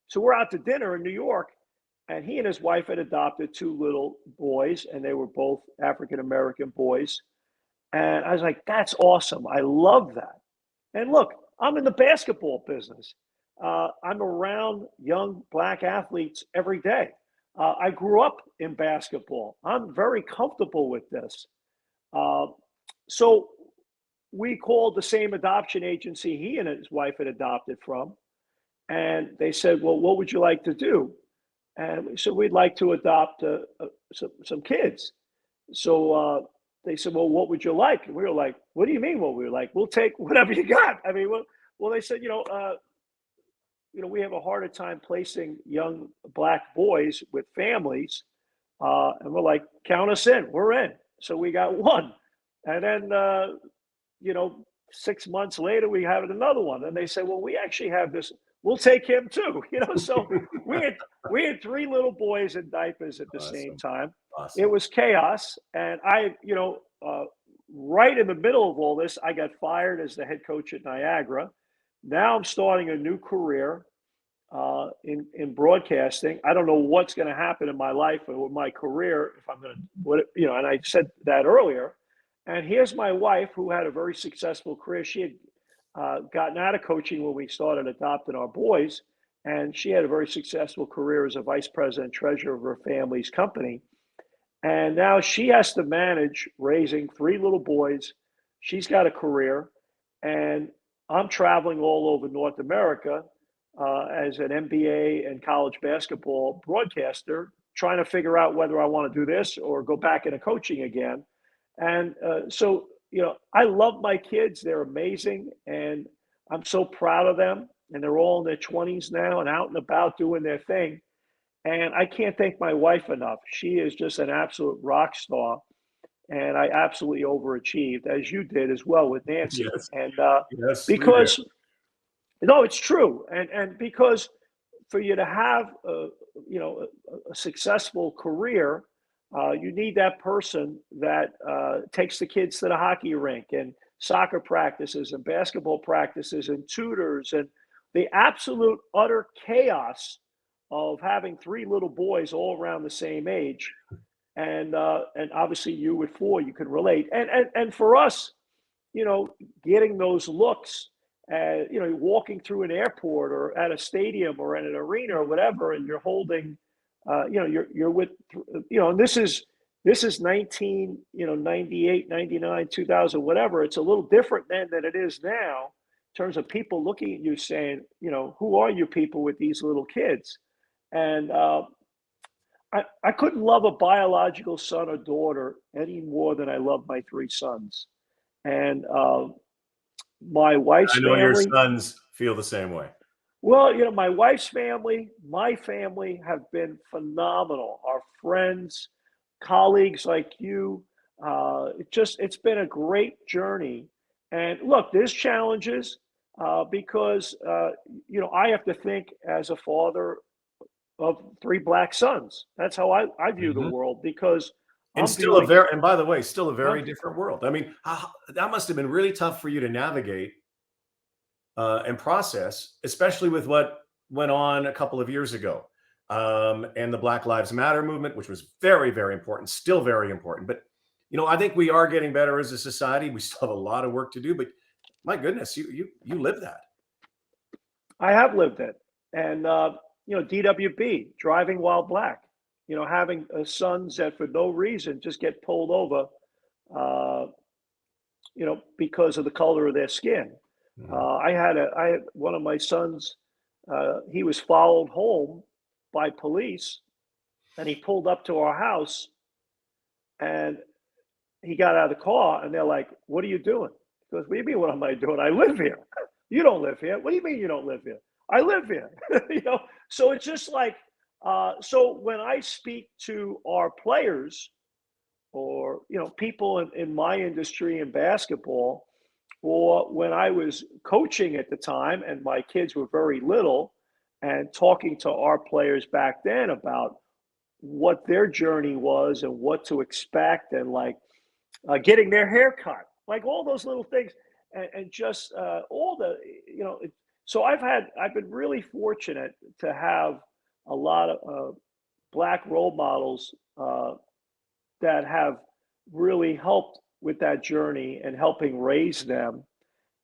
so we're out to dinner in New York, and he and his wife had adopted two little boys, and they were both African American boys. And I was like, that's awesome. I love that. And look, I'm in the basketball business. I'm around young Black athletes every day. I grew up in basketball. I'm very comfortable with this. So we called the same adoption agency he and his wife had adopted from. And they said, well, what would you like to do? And we said, we'd like to adopt some kids. So they said, well, what would you like? And we were like, what do you mean what we were like? We'll take whatever you got. I mean, well, they said, we have a harder time placing young Black boys with families. And we're like, count us in. We're in. So we got one. And then, 6 months later, we have another one. And they say, well, we actually have this. We'll take him too. So we had three little boys in diapers at the same time. Awesome. It was chaos. And right in the middle of all this, I got fired as the head coach at Niagara. Now I'm starting a new career in broadcasting. I don't know what's going to happen in my life or with my career if I'm going to, and I said that earlier. And here's my wife, who had a very successful career. She had gotten out of coaching when we started adopting our boys, and she had a very successful career as a vice president treasurer of her family's company. And now she has to manage raising three little boys. She's got a career, and I'm traveling all over North America as an NBA and college basketball broadcaster, trying to figure out whether I want to do this or go back into coaching again. And so, I love my kids. They're amazing, and I'm so proud of them. And they're all in their 20s now and out and about doing their thing. And I can't thank my wife enough. She is just an absolute rock star. And I absolutely overachieved, as you did as well with Nancy. Yes. And yes, because, no, it's true. And because for you to have, a successful career, you need that person that takes the kids to the hockey rink and soccer practices and basketball practices and tutors and the absolute utter chaos of having three little boys all around the same age. And obviously you with four, you can relate. And for us, getting those looks, walking through an airport or at a stadium or at an arena or whatever, and you're holding, you're with, and this is 98, 99, 2000, whatever. It's a little different then than it is now in terms of people looking at you saying, who are you people with these little kids? And I couldn't love a biological son or daughter any more than I love my three sons. And my wife's family. I know your sons feel the same way. Well, my wife's family, my family have been phenomenal. Our friends, colleagues like you, it's been a great journey. And look, there's challenges because, I have to think as a father of three Black sons. That's how I view the world, because and by the way, still a very different world. I mean, that must have been really tough for you to navigate and process, especially with what went on a couple of years ago and the Black Lives Matter movement, which was very, very important, still very important. But, I think we are getting better as a society. We still have a lot of work to do, but my goodness, you live that. I have lived it. And, DWB, driving while black, having sons that for no reason just get pulled over, uh, because of the color of their skin. Mhm. I had one of my sons, he was followed home by police and he pulled up to our house and he got out of the car and they're like, "What are you doing?" He goes, "What do you mean, what am I doing? I live here." "You don't live here." "What do you mean you don't live here?" "I live here." So it's just like, so when I speak to our players or, people in my industry in basketball, or when I was coaching at the time and my kids were very little and talking to our players back then about what their journey was and what to expect and like getting their hair cut, like all those little things, and just all the, so I've been really fortunate to have a lot of black role models that have really helped with that journey and helping raise them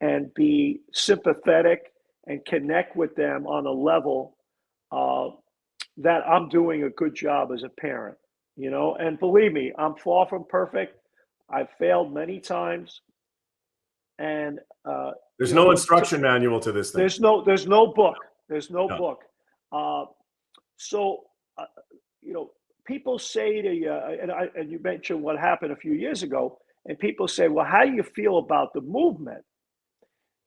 and be sympathetic and connect with them on a level uh, that I'm doing a good job as a parent, and believe me, I'm far from perfect. I've failed many times, and There's no instruction manual to this thing. there's no book. There's no No. book. Uh, so, uh, you know, people say to you, and you mentioned what happened a few years ago, and people say, "Well, how do you feel about the movement?"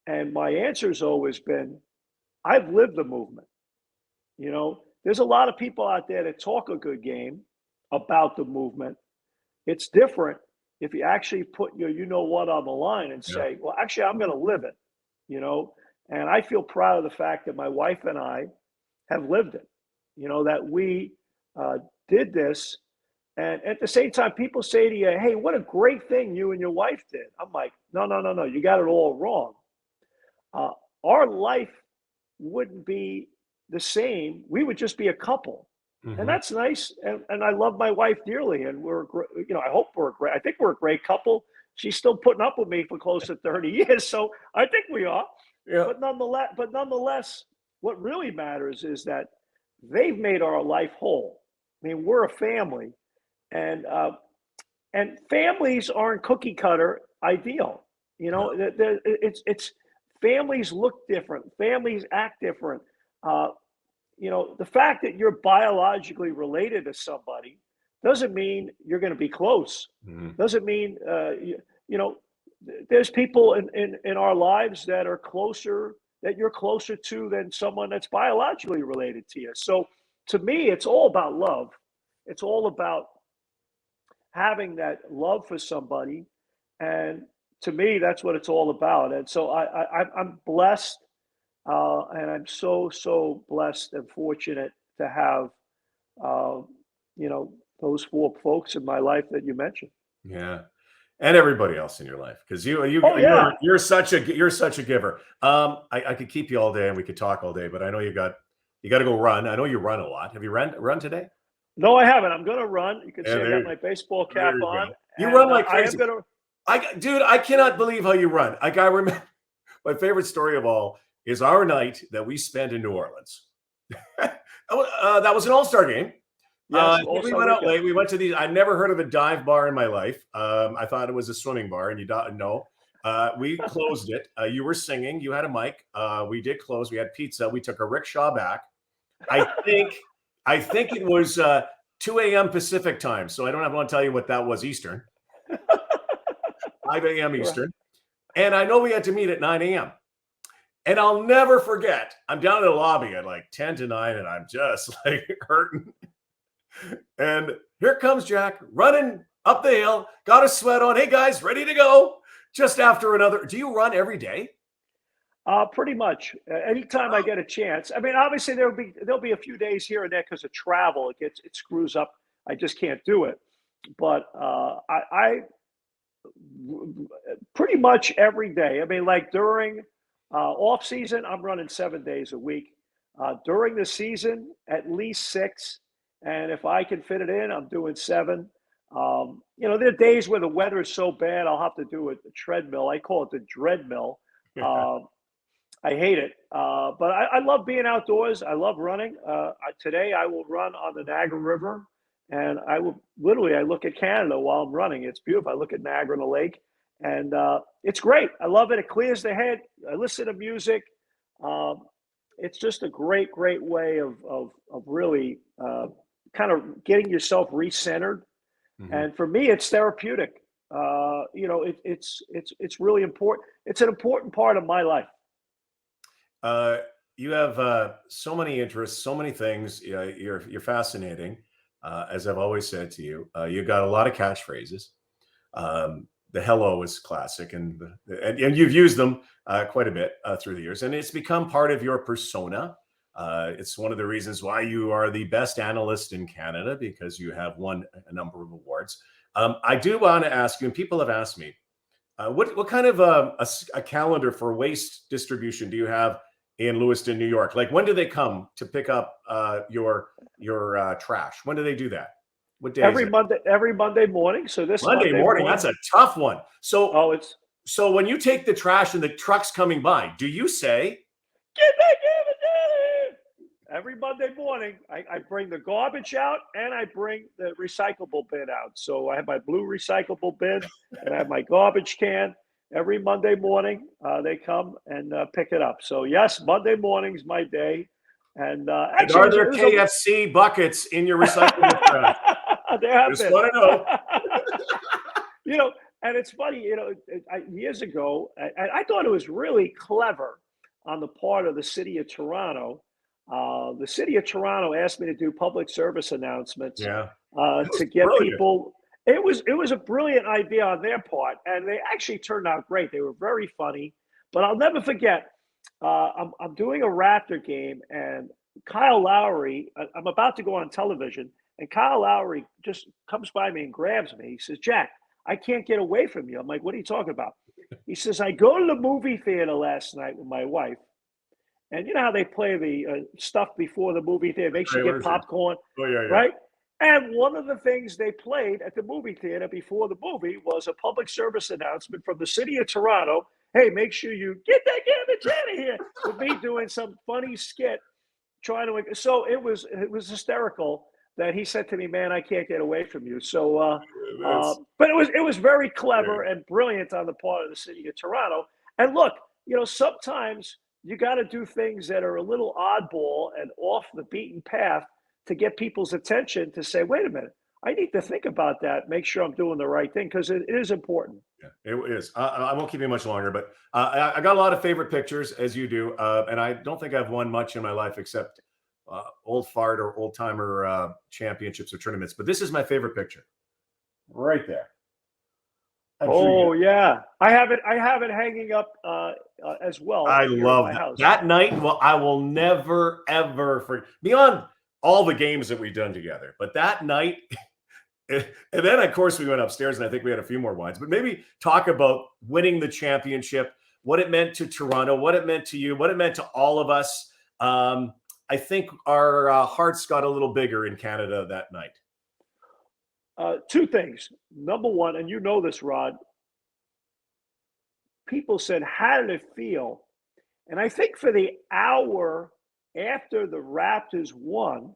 And my answer has always been, "I've lived the movement." There's a lot of people out there that talk a good game about the movement. It's different if you actually put your what on the line and Yeah. say, "Well, actually, I'm going to live it," and I feel proud of the fact that my wife and I have lived it, that we uh, did this. And at the same time, people say to you, "Hey, what a great thing you and your wife did." I'm like, "No, no, no, no, you got it all wrong. Uh, our life wouldn't be the same. We would just be a couple." And Mhm. that's nice. And I love my wife dearly. And I hope I think we're a great couple. She's still putting up with me for close to 30 years. So I think we are. Yeah. But nonetheless, what really matters is that they've made our life whole. I mean, we're a family, and families aren't cookie cutter ideal. No. It's families look different. Families act different. Uh, the fact that you're biologically related to somebody doesn't mean you're going to be close. Mhm. Doesn't mean you know. There's people in our lives that are closer that you're closer to than someone that's biologically related to you. So to me, it's all about love. It's all about having that love for somebody, and to me, that's what it's all about. And so I'm blessed, and I'm so blessed and fortunate to have, uh, those four folks in my life that you mentioned. Yeah. And everybody else in your life, because Oh yeah. you're such a giver. I could keep you all day and we could talk all day, but I know you got to go run. I know you run a lot. Have you run today? No, I haven't. I'm going to run. You can see Yeah, I got my baseball there cap you on, go. You and run like I am crazy. going to. Dude, I cannot believe how you run. I remember my favorite story of all is our night that we spent in New Orleans. That was an All-Star game. Yes, I think we All-Star went out weekend. late. We went to these. I never heard of a dive bar in my life. I thought it was a swimming bar, and you don't know. We closed it. You were singing. You had a mic. We did close. We had pizza. We took a rickshaw back. I think I think it was 2 a.m. Pacific time. So I don't have to tell you what that was Eastern. 5 a.m. Right. Eastern. And I know we had to meet at 9 a.m. And I'll never forget. I'm down in the lobby at like 10 to 9, and I'm just like hurting. And here comes Jack running up the hill, got a sweat on. Hey guys, ready to go. Just after another. Do you run every day? Pretty much. Anytime I get a chance. I mean, obviously there'll be a few days here and there because of travel. It screws up. I just can't do it. But I pretty much every day. I mean, like during off season, I'm running 7 days a week. During the season, at least six, and if I can fit it in, I'm doing seven. There are days where the weather is so bad, I'll have to do a treadmill. I call it the dreadmill. Um, I hate it, but I love being outdoors. I love running. Today I will run on the Niagara River, and I look at Canada while I'm running. It's beautiful. I look at Niagara and the lake, and it's great. I love it. It clears the head. I listen to music. It's just a great way of really kind of getting yourself recentered. Mm-hmm. And for me, it's therapeutic. It's really important. It's an important part of my life. You have so many interests, so many things. You're fascinating, as I've always said to you. You've got a lot of catchphrases. The hello is classic, and you've used them quite a bit through the years, and it's become part of your persona. It's one of the reasons why you are the best analyst in Canada, because you have won a number of awards. I do want to ask you, and people have asked me, what kind of a calendar for waste distribution do you have in Lewiston, New York? Like, when do they come to pick up your trash? When do they do that? What day? Every Monday morning. So this Monday morning. That's a tough one. So, so when you take the trash and the truck's coming by, do you say, "Get back here"? Every Monday morning, I bring the garbage out and I bring the recyclable bin out. So I have my blue recyclable bin and I have my garbage can. Every Monday morning, they come and pick it up. So yes, Monday morning's my day. And actually, are there KFC buckets in your recyclable trash? There have Just been. want to know. And it's funny, years ago, I thought it was really clever on the part of the city of Toronto. The city of Toronto asked me to do public service announcements to get brilliant. people. It was a brilliant idea on their part, and they actually turned out great. They were very funny, but I'll never forget. I'm doing a Raptor game, and Kyle Lowry. I'm about to go on television, and Kyle Lowry just comes by me and grabs me. He says, "Jack, I can't get away from you." I'm like, "What are you talking about?" He says, "I go to the movie theater last night with my wife, and you know how they play the stuff before the movie theater, makes you get popcorn, right?" And one of the things they played at the movie theater before the movie was a public service announcement from the city of Toronto. Hey, make sure you get that garbage out of here. With me doing some funny skit, trying to. So it was hysterical that he said to me, "Man, I can't get away from you." So, but it was very clever and brilliant on the part of the city of Toronto. And look, sometimes you got to do things that are a little oddball and off the beaten path to get people's attention to say, "Wait a minute, I need to think about that. Make sure I'm doing the right thing," because it is important. Yeah, it is. I won't keep you much longer, but I got a lot of favorite pictures, as you do, and I don't think I've won much in my life except old fart or old timer championships or tournaments. But this is my favorite picture, right there. Yeah, I have it hanging up as well. I love that night. Well, I will never ever forget, beyond all the games that we've done together. But that night, and then of course we went upstairs, and I think we had a few more wines. But maybe talk about winning the championship, what it meant to Toronto, what it meant to you, what it meant to all of us. I think our hearts got a little bigger in Canada that night. Two things. Number one, and you know this, Rod. People said, "How did it feel?" And I think for the hour after the Raptors won,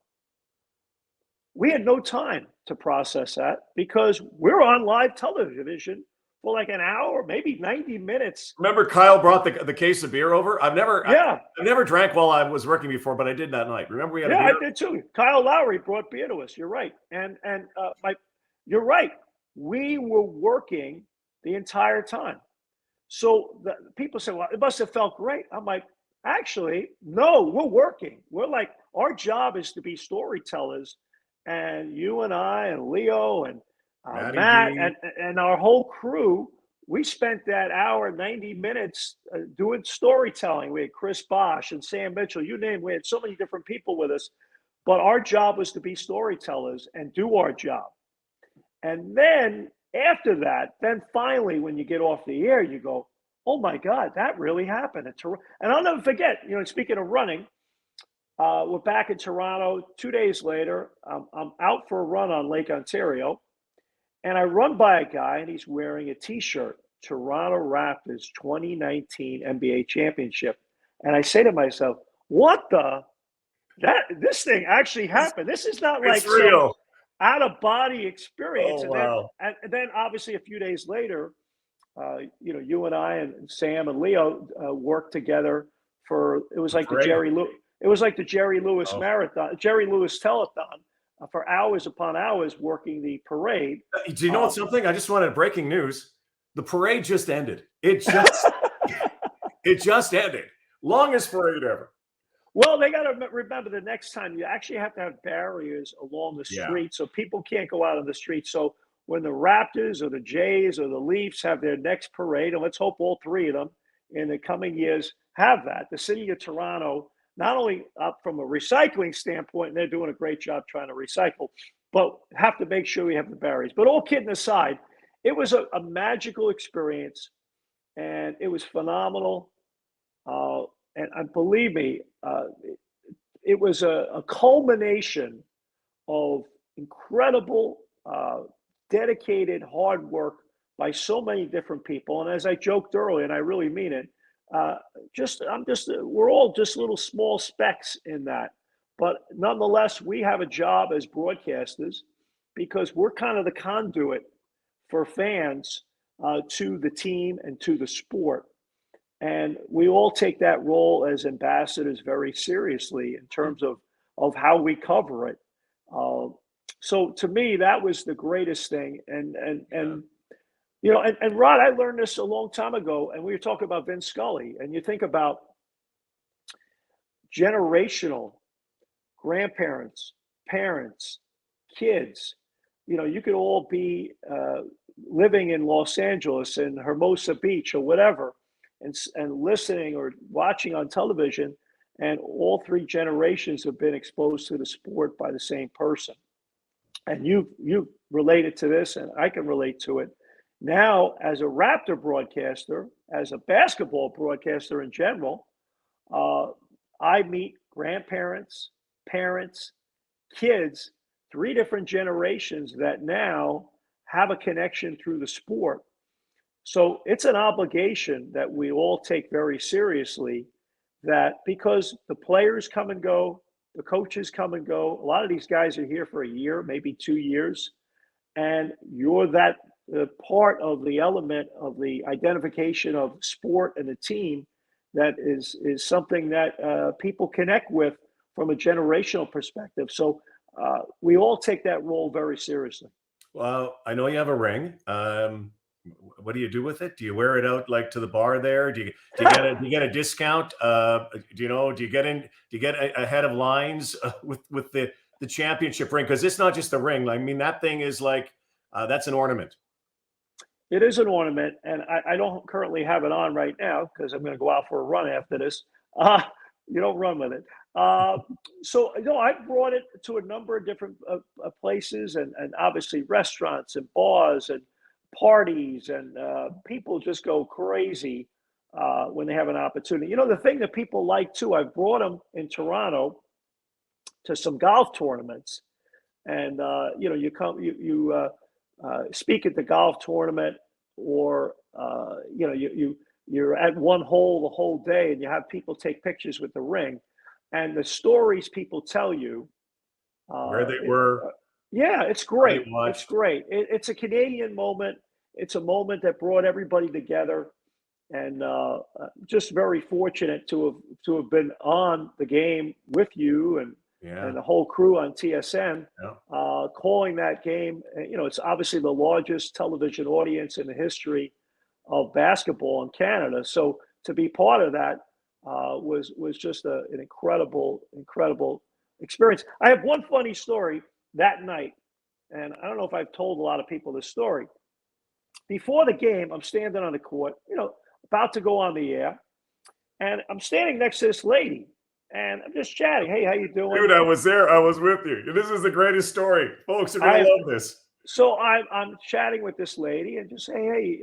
we had no time to process that because we're on live television for like an hour, maybe 90 minutes. Remember, Kyle brought the case of beer over. I've never drank while I was working before, but I did that night. Remember, we had a beer? I did too. Kyle Lowry brought beer to us. You're right, and you're right. We were working the entire time. So the people say, "Well, it must have felt great." I'm like, actually, no, we're working. We're like, our job is to be storytellers. And you and I and Leo and Matt and our whole crew, we spent that hour, 90 minutes doing storytelling. We had Chris Bosch and Sam Mitchell, you name it. We had so many different people with us. But our job was to be storytellers and do our job. And then after that, then finally, when you get off the air, you go, "Oh my God, that really happened." And I'll never forget, speaking of running, we're back in Toronto 2 days later. I'm out for a run on Lake Ontario, and I run by a guy, and he's wearing a T-shirt, Toronto Raptors 2019 NBA Championship. And I say to myself, what this thing actually happened. This is not like It's some real. out of body experience. Oh, And wow. then obviously a few days later, you and I and Sam and Leo worked together for it was The like parade. it was like the Jerry Lewis Oh. marathon, Jerry Lewis telethon for hours upon hours working the parade. Do you know something? I just wanted breaking news. The parade just ended. It just ended. Longest parade ever. Well, they got to remember the next time you actually have to have barriers along the Yeah. street so people can't go out on the street. So when the Raptors or the Jays or the Leafs have their next parade, and let's hope all three of them in the coming years have that, the city of Toronto, not only up from a recycling standpoint, and they're doing a great job trying to recycle, but have to make sure we have the barriers. But all kidding aside, it was a magical experience, and it was phenomenal. And believe me, it was a culmination of incredible, dedicated hard work by so many different people. And as I joked earlier, and I really mean it, we're all just little small specks in that. But nonetheless, we have a job as broadcasters because we're kind of the conduit for fans to the team and to the sport. And we all take that role as ambassadors very seriously in terms of how we cover it. So to me, that was the greatest thing. And Rod, I learned this a long time ago, and we were talking about Vince Scully, and you think about generational grandparents, parents, kids. You could all be living in Los Angeles and Hermosa Beach or whatever, and listening or watching on television, and all three generations have been exposed to the sport by the same person. And you related to this, and I can relate to it. Now, as a Raptor broadcaster, as a basketball broadcaster in general, I meet grandparents, parents, kids, three different generations that now have a connection through the sport. So it's an obligation that we all take very seriously, that because the players come and go, the coaches come and go, a lot of these guys are here for a year, maybe 2 years, and you're that part of the element of the identification of sport and the team that is something that people connect with from a generational perspective. So we all take that role very seriously. Well, I know you have a ring. What do you do with it? Do you wear it out like to the bar there? Do you get a discount? Do you get ahead of lines with the championship ring? Because it's not just a ring. I mean, that thing is like that's an ornament. It is an ornament, and I don't currently have it on right now because I'm going to go out for a run after this. You don't run with it. So I brought it to a number of different places, and obviously restaurants and bars and parties, and people just go crazy when they have an opportunity. The thing that people like too, I've brought them in Toronto to some golf tournaments, and you come, you speak at the golf tournament, or you're at one hole the whole day, and you have people take pictures with the ring, and the stories people tell you Where they were. Yeah, it's great. It's great. It's a Canadian moment. It's a moment that brought everybody together, and just very fortunate to have been on the game with you and the whole crew on TSN, calling that game. It's obviously the largest television audience in the history of basketball in Canada. So to be part of that was just an incredible experience. I have one funny story that night, and I don't know if I've told a lot of people this story. Before the game, I'm standing on the court, about to go on the air, and I'm standing next to this lady, and I'm just chatting. Hey, how you doing? Dude, I was there. I was with you. This is the greatest story. Folks are going to love this. So I'm chatting with this lady and just say, hey,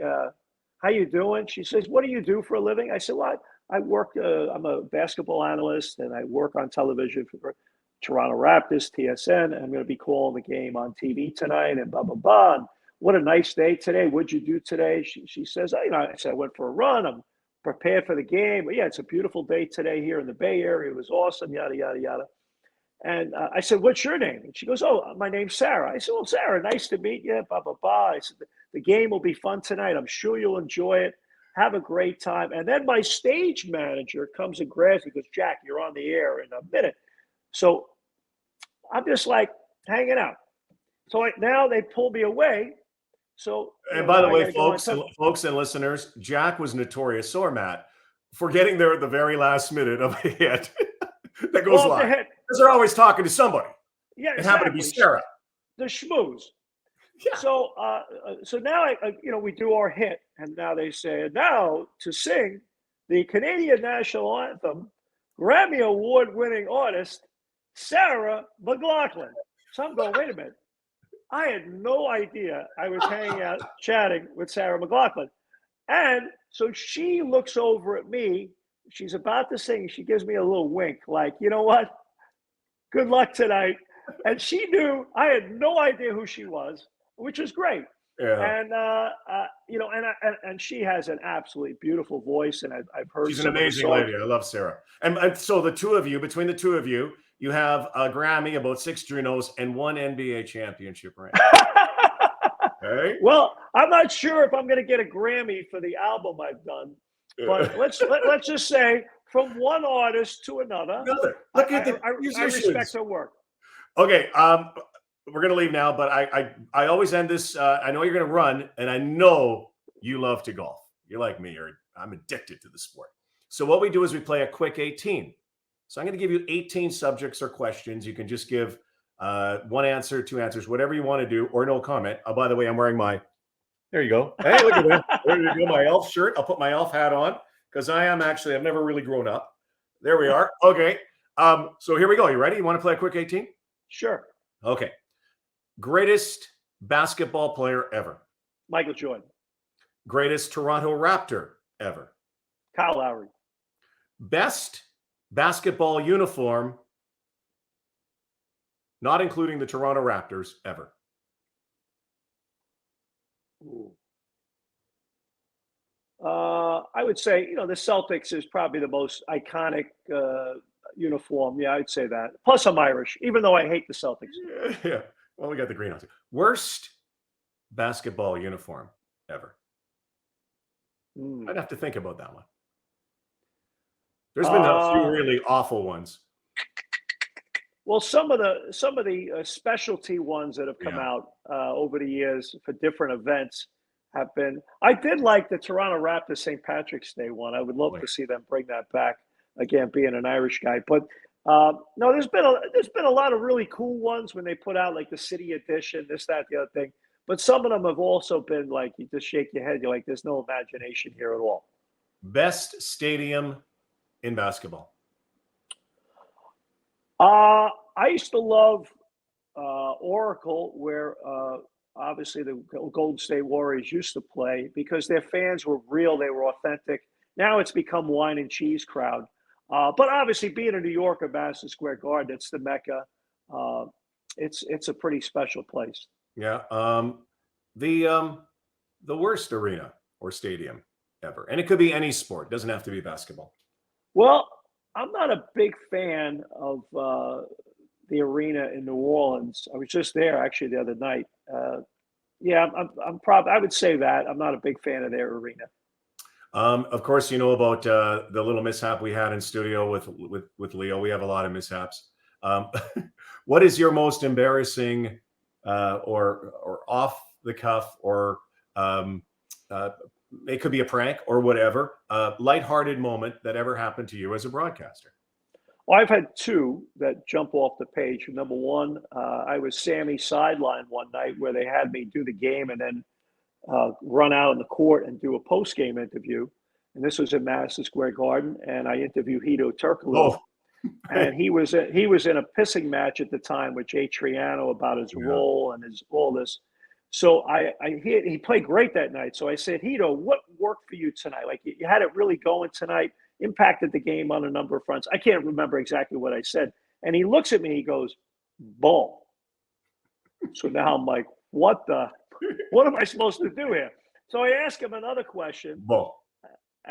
how you doing? She says, what do you do for a living? I said, well, I work, I'm a basketball analyst, and I work on television for Toronto Raptors, TSN. I'm going to be calling the game on TV tonight, and blah, blah, blah. And what a nice day today. What'd you do today? She says, I said, I went for a run. I'm prepared for the game. But yeah, it's a beautiful day today here in the Bay Area. It was awesome, yada, yada, yada. And I said, what's your name? And she goes, oh, my name's Sarah. I said, well, Sarah, nice to meet you, blah, blah, blah. I said, the game will be fun tonight. I'm sure you'll enjoy it. Have a great time. And then my stage manager comes and grabs me. He goes, Jack, you're on the air in a minute. So I'm just like hanging out. So now they pull me away. So, and by the way, folks and listeners, Jack was notorious, so are Matt, for getting there at the very last minute of a hit that goes live. Because they're always talking to somebody. Yeah, it happened to be Sarah. The schmooze. Yeah. So now we do our hit, and now they say, now to sing the Canadian national anthem, Grammy Award-winning artist Sarah McLachlan. So I'm going, wait a minute. I had no idea I was hanging out chatting with Sarah McLachlan. And so she looks over at me. She's about to sing. She gives me a little wink, like, you know what? Good luck tonight. And she knew. I had no idea who she was, which was great. Yeah. And and she has an absolutely beautiful voice, and I've heard. She's an amazing lady. I love Sarah. And so the two of you, between the two of you, you have a Grammy, about 6 Junos, and 1 NBA championship ring. Okay. Well, I'm not sure if I'm going to get a Grammy for the album I've done, but let's just say from one artist to another. Look at I respect her work. Okay, we're gonna leave now, but I always end this. I know you're gonna run, and I know you love to golf. You're like me, I'm addicted to the sport. So what we do is we play a quick 18. So I'm going to give you 18 subjects or questions. You can just give 1 answer, 2 answers, whatever you want to do, or no comment. Oh, by the way, I'm wearing there you go. Hey, look at that. There you go, my elf shirt. I'll put my elf hat on because I've never really grown up. There we are. Okay. So here we go. You ready? You want to play a quick 18? Sure. Okay. Greatest basketball player ever. Michael Jordan. Greatest Toronto Raptor ever. Kyle Lowry. Best basketball uniform, not including the Toronto Raptors, ever. I would say, the Celtics is probably the most iconic uniform. Yeah, I'd say that. Plus, I'm Irish, even though I hate the Celtics. Yeah. Well, we got the green on too. Worst basketball uniform ever. I'd have to think about that one. There's been a few really awful ones. Well, some of the specialty ones that have come out over the years for different events have been. I did like the Toronto Raptors St. Patrick's Day one. I would love to see them bring that back again, being an Irish guy. But no, there's been a lot of really cool ones when they put out like the City Edition, this, that, the other thing. But some of them have also been like you just shake your head. You're like, there's no imagination here at all. Best stadium in basketball. I used to love Oracle, where obviously the Golden State Warriors used to play because their fans were real, they were authentic. Now it's become wine and cheese crowd. But obviously, being a New Yorker, Madison Square Garden, it's the Mecca. It's a pretty special place. Yeah. The worst arena or stadium ever, and it could be any sport. It doesn't have to be basketball. Well, I'm not a big fan of the arena in New Orleans. I was just there actually the other night. I would say that I'm not a big fan of their arena. Of course, you know about the little mishap we had in studio with Leo. We have a lot of mishaps. What is your most embarrassing or off the cuff or it could be a prank or whatever, lighthearted moment that ever happened to you as a broadcaster? Well, I've had 2 that jump off the page. Number one, I was Sammy's sideline one night where they had me do the game and then run out on the court and do a post-game interview. And this was in Madison Square Garden, and I interviewed Hito Turkoglu. And he was in a pissing match at the time with Jay Triano about his role and all this. So he played great that night. So I said, Hito, what worked for you tonight? Like you had it really going tonight, impacted the game on a number of fronts. I can't remember exactly what I said. And he looks at me, he goes, ball. So now I'm like, what am I supposed to do here? So I ask him another question. Ball.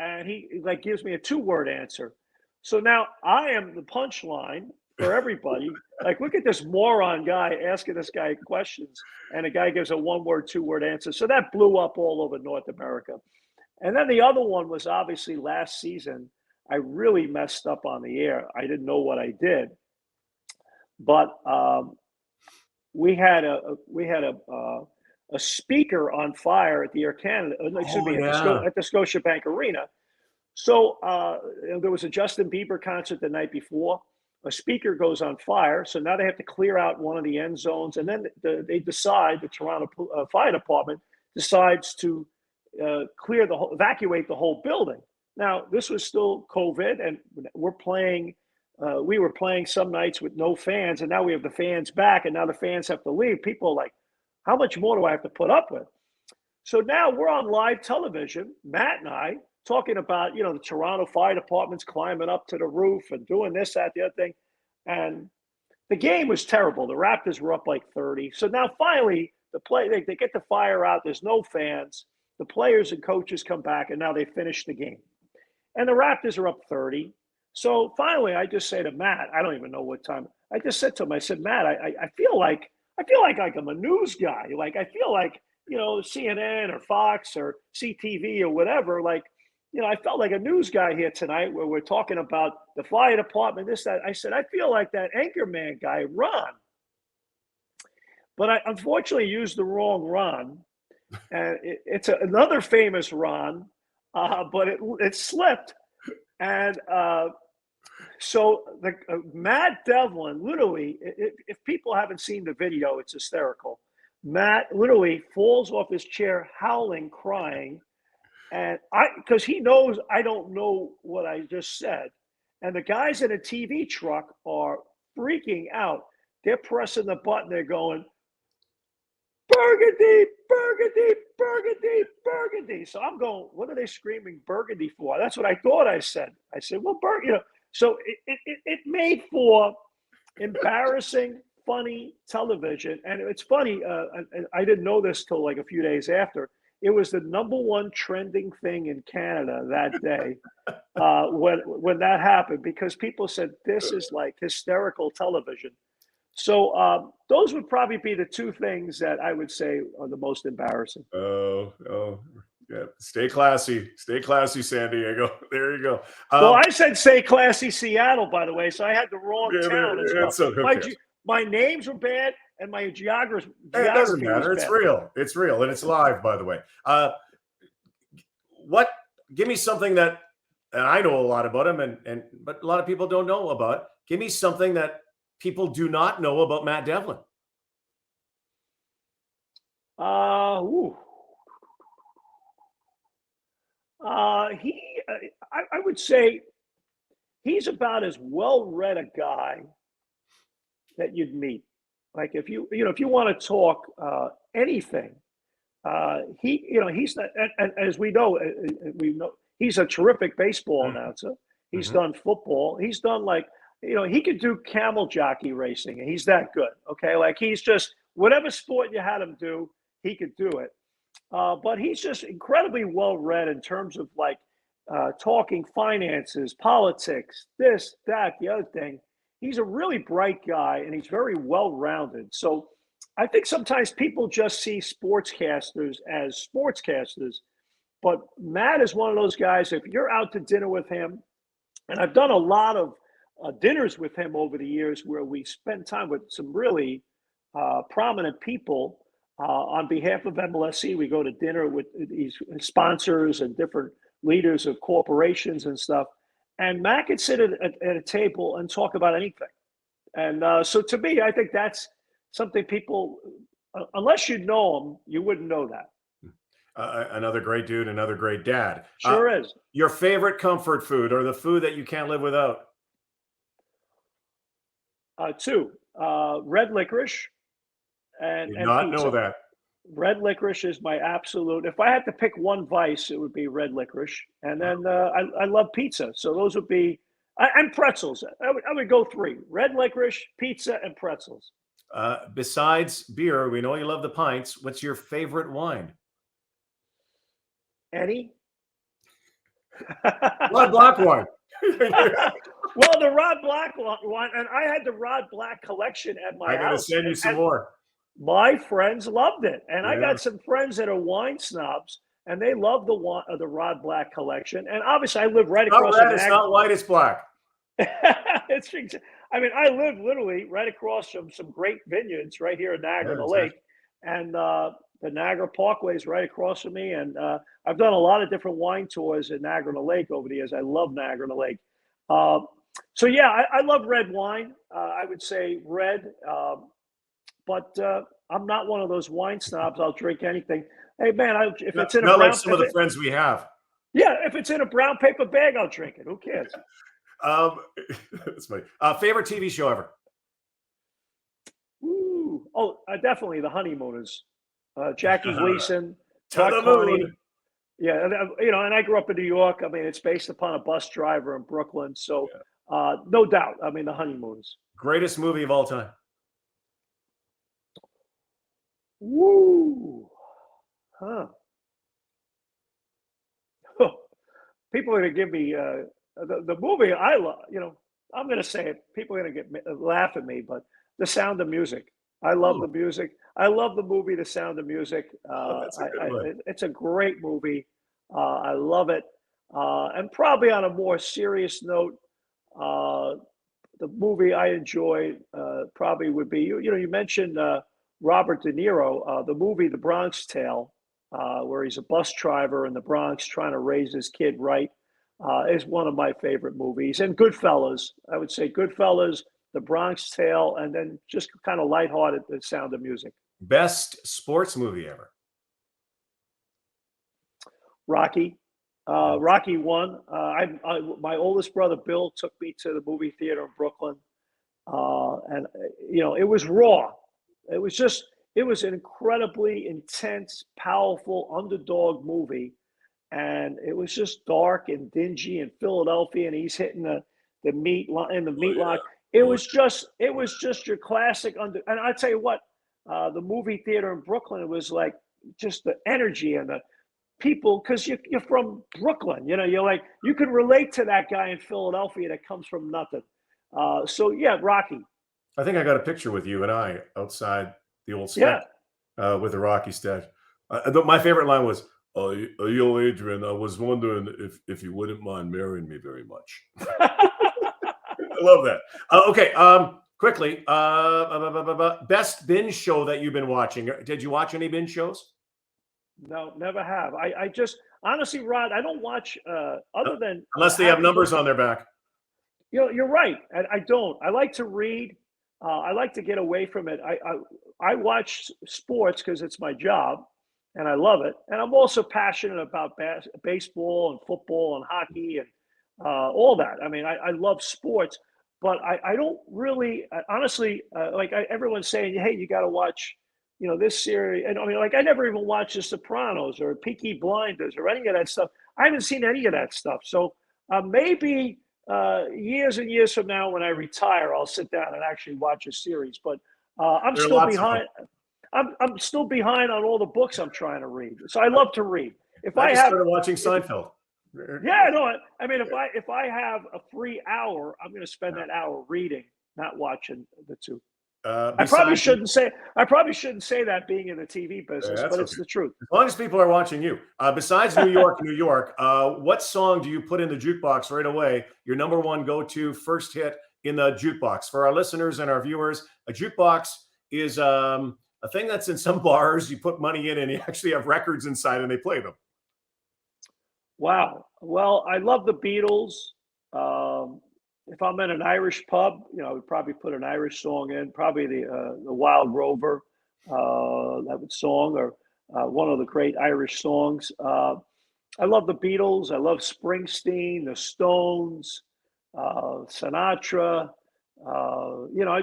and he like gives me a 2-word answer. So now I am the punchline for everybody. Like, look at this moron guy asking this guy questions, and the guy gives a 1-word, 2-word answer. So that blew up all over North America. And then the other one was obviously last season. I really messed up on the air. I didn't know what I did, but we had a speaker on fire at the Air Canada. Excuse me, at the Scotiabank Arena. So there was a Justin Bieber concert the night before. A speaker goes on fire, so now they have to clear out one of the end zones, and then they decide, the Toronto Fire Department decides to evacuate the whole building. Now, this was still COVID, and we were playing some nights with no fans, and now we have the fans back, and now the fans have to leave. People are like, how much more do I have to put up with? So now we're on live television, Matt and I, talking about, the Toronto Fire Department's climbing up to the roof and doing this, that, the other thing. And the game was terrible. The Raptors were up like 30. So now finally, they get the fire out. There's no fans. The players and coaches come back, and now they finish the game. And the Raptors are up 30. So finally, I just say to Matt, I don't even know what time. I just said to him, I said, Matt, I feel like I'm a news guy. Like, I feel like, CNN or Fox or CTV or whatever, like, I felt like a news guy here tonight where we're talking about the fire department, this, that. I said, I feel like that anchorman guy, Ron. But I unfortunately used the wrong Ron. And it's another famous Ron, but it slipped. And so Matt Devlin, literally, if people haven't seen the video, it's hysterical. Matt literally falls off his chair, howling, crying. And because he knows I don't know what I just said. And the guys in a TV truck are freaking out. They're pressing the button. They're going, Burgundy, Burgundy, Burgundy, Burgundy. So I'm going, what are they screaming Burgundy for? That's what I thought I said. I said, well, So it made for embarrassing, funny television. And it's funny, I didn't know this till like a few days after. It was the #1 trending thing in Canada that day when that happened, because people said this is like hysterical television. So those would probably be the two things that I would say are the most embarrassing. Oh, yeah. Stay classy, San Diego. There you go. Well, I said stay classy, Seattle, by the way, so I had the wrong town as well. My names were bad, and my geography. It doesn't matter. It's real. It's real, and it's live, by the way. Give me something that, and I know a lot about him, but a lot of people don't know about. Give me something that people do not know about Matt Devlin. I would say he's about as well-read a guy that you'd meet. Like if you want to talk anything, he's not, and as we know he's a terrific baseball announcer. He's done football. He's done he could do camel jockey racing, and he's that good. Okay, like he's just whatever sport you had him do, he could do it. But he's just incredibly well read in terms of talking finances, politics, this, that, the other thing. He's a really bright guy, and he's very well-rounded. So I think sometimes people just see sportscasters as sportscasters, but Matt is one of those guys, if you're out to dinner with him, and I've done a lot of dinners with him over the years where we spend time with some really prominent people on behalf of MLSC. We go to dinner with these sponsors and different leaders of corporations and stuff. And Matt could sit at a table and talk about anything. And so to me, I think that's something people, unless you know him, you wouldn't know that. Another great dude, another great dad. Sure is. Your favorite comfort food, or the food that you can't live without? Two, red licorice and Did not pizza. know that. Red licorice is my absolute. If I had to pick one vice, it would be red licorice, and then I love pizza. So those would be and pretzels. I would go three: red licorice, pizza, and pretzels. Besides beer, we know you love the pints. What's your favorite wine? Any? Rod Black wine. Well, the Rod Black one, and I had the Rod Black collection at my I got to house. send you some more. My friends loved it, and I Yeah. got some friends that are wine snobs, and they love the Rod Black collection. And obviously, I live right across Not from red, it's not white, it's black. I mean, I live literally right across from some great vineyards right here in Niagara on Yeah, the Lake, and the Niagara Parkway is right across from me. And I've done a lot of different wine tours in Niagara on the Lake over the years. I love Niagara on the Lake. So yeah, I love red wine. I would say red, but I'm not one of those wine snobs. I'll drink anything. Hey man, if it's in a Not like brown, some of the friends we have. yeah, if it's in a brown paper bag, I'll drink it. Who cares? That's funny. Favorite TV show ever? Ooh. Oh, definitely the Honeymooners. Jackie Gleason, To Mark the Carney. moon. Yeah, and I grew up in New York. I mean, it's based upon a bus driver in Brooklyn, so no doubt. I mean, the Honeymooners. Greatest movie of all time. Woo. Huh. People are going to give me the movie I love. I'm going to say it. People are going to laugh at me, but The Sound of Music. I love the music. I love the movie The Sound of Music. That's a good one. It's a great movie. I love it. And probably on a more serious note, the movie I enjoy probably would be you mentioned Robert De Niro, the movie The Bronx Tale, where he's a bus driver in the Bronx trying to raise his kid right, is one of my favorite movies. And Goodfellas, I would say Goodfellas, The Bronx Tale, and then just kind of lighthearted, The Sound of Music. Best sports movie ever? Rocky. Rocky 1. My oldest brother Bill took me to the movie theater in Brooklyn, and it was raw. It was an incredibly intense, powerful underdog movie, and it was just dark and dingy in Philadelphia, and he's hitting the meat in the meat lock. It was just your classic and I tell you what, the movie theater in Brooklyn, it was like just the energy and the people, because you're from Brooklyn, you're like, you can relate to that guy in Philadelphia that comes from nothing. So yeah, Rocky. I think I got a picture with you and I outside the old spec with the Rocky statue. My favorite line was, yo, Adrian, I was wondering if you wouldn't mind marrying me very much. I love that. Okay, quickly, best binge show that you've been watching. Did you watch any binge shows? No, never have. I just honestly, Rod, I don't watch other than unless they have numbers on their back. You're right. I don't. I like to read. I like to get away from it. I watch sports because it's my job, and I love it. And I'm also passionate about baseball and football and hockey and all that. I mean, I love sports, but I don't really, honestly, everyone's saying, hey, you got to watch, this series. And I mean, I never even watched The Sopranos or Peaky Blinders or any of that stuff. I haven't seen any of that stuff. So maybe years and years from now, when I retire, I'll sit down and actually watch a series. But I'm still behind. I'm still behind on all the books I'm trying to read. So I love to read. I just started watching Seinfeld. Yeah, no. I mean, if I have a free hour, I'm going to spend that hour reading, not watching the two. I probably shouldn't say that being in the TV business, but it's the truth. As long as people are watching you. Besides New York, what song do you put in the jukebox right away? Your number one go-to first hit in the jukebox. For our listeners and our viewers, a jukebox is a thing that's in some bars. You put money in and you actually have records inside and they play them. Wow. Well, I love the Beatles. If I'm in an Irish pub, I would probably put an Irish song in, probably the Wild Rover song, or one of the great Irish songs. I love the Beatles. I love Springsteen, the Stones, Sinatra.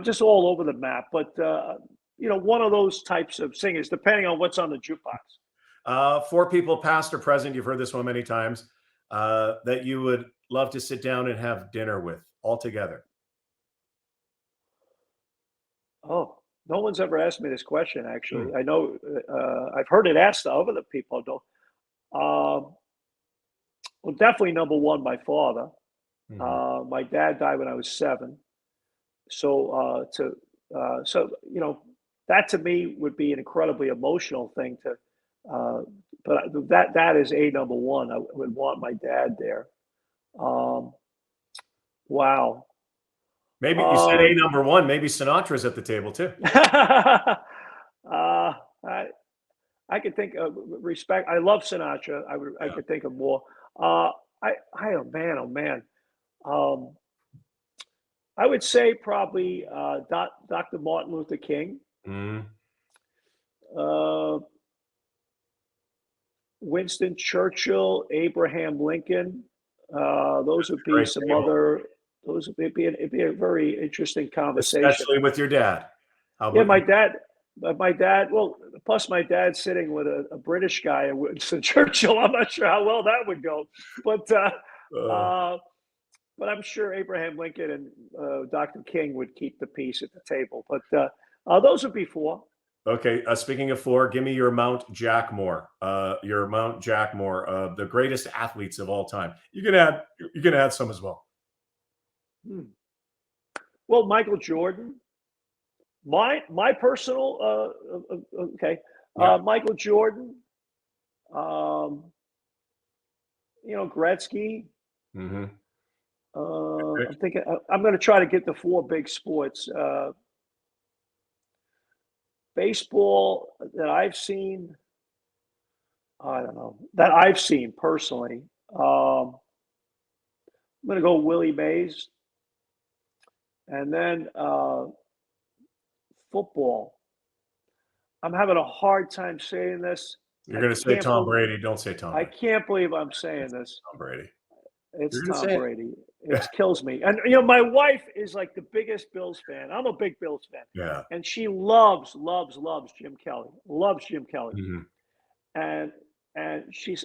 Just all over the map. But one of those types of singers, depending on what's on the jukebox. 4 people, past or present, you've heard this one many times, that you would love to sit down and have dinner with all together. Oh, no one's ever asked me this question, actually. I know I've heard it asked to other people. Well, definitely number one, my father. Mhm. My dad died when I was 7. So that to me would be an incredibly emotional thing to. Uh, but that is a number one. I would want my dad there. Um, wow. Maybe you said a Um, number one. Maybe Sinatra's at the table too. I I could think of respect. I love Sinatra. I Yeah. could think of more. Uh, oh man. Um, I would say probably Dr. Martin Luther King, Mhm. uh, Winston Churchill, Abraham Lincoln. Those That's would a be great some table, other. Those would be it'd be a very interesting conversation. especially with your dad. How Yeah, about my you? dad. My dad. Well, plus my dad sitting with a British guy at Winston Churchill. I'm not sure how well that would go, but Uh, uh, but I'm sure Abraham Lincoln and Dr. King would keep the peace at the table. But those would be four. okay. Speaking of four, give me your Mount Jack Moore. Your Mount Jack Moore, the greatest athletes of all time. You can add some as well. Hmm. Well, Michael Jordan. My personal okay. Yeah. Michael Jordan. Um, Gretzky. Hmm. I'm thinking. I'm going to try to get the four big sports. Baseball that I've seen. I don't know that I've seen personally. I'm going to go Willie Mays, and then football. I'm having a hard time saying this. You're I going to say can't Tom believe Brady. Don't say Tom I Brady. can't believe I'm saying this. Tom Brady. It's You're going to Tom say Brady. it. It kills me. And my wife is like the biggest Bills fan. I'm a big Bills fan, Yeah. and she loves Jim Kelly. Loves Jim Kelly, Hmm. and she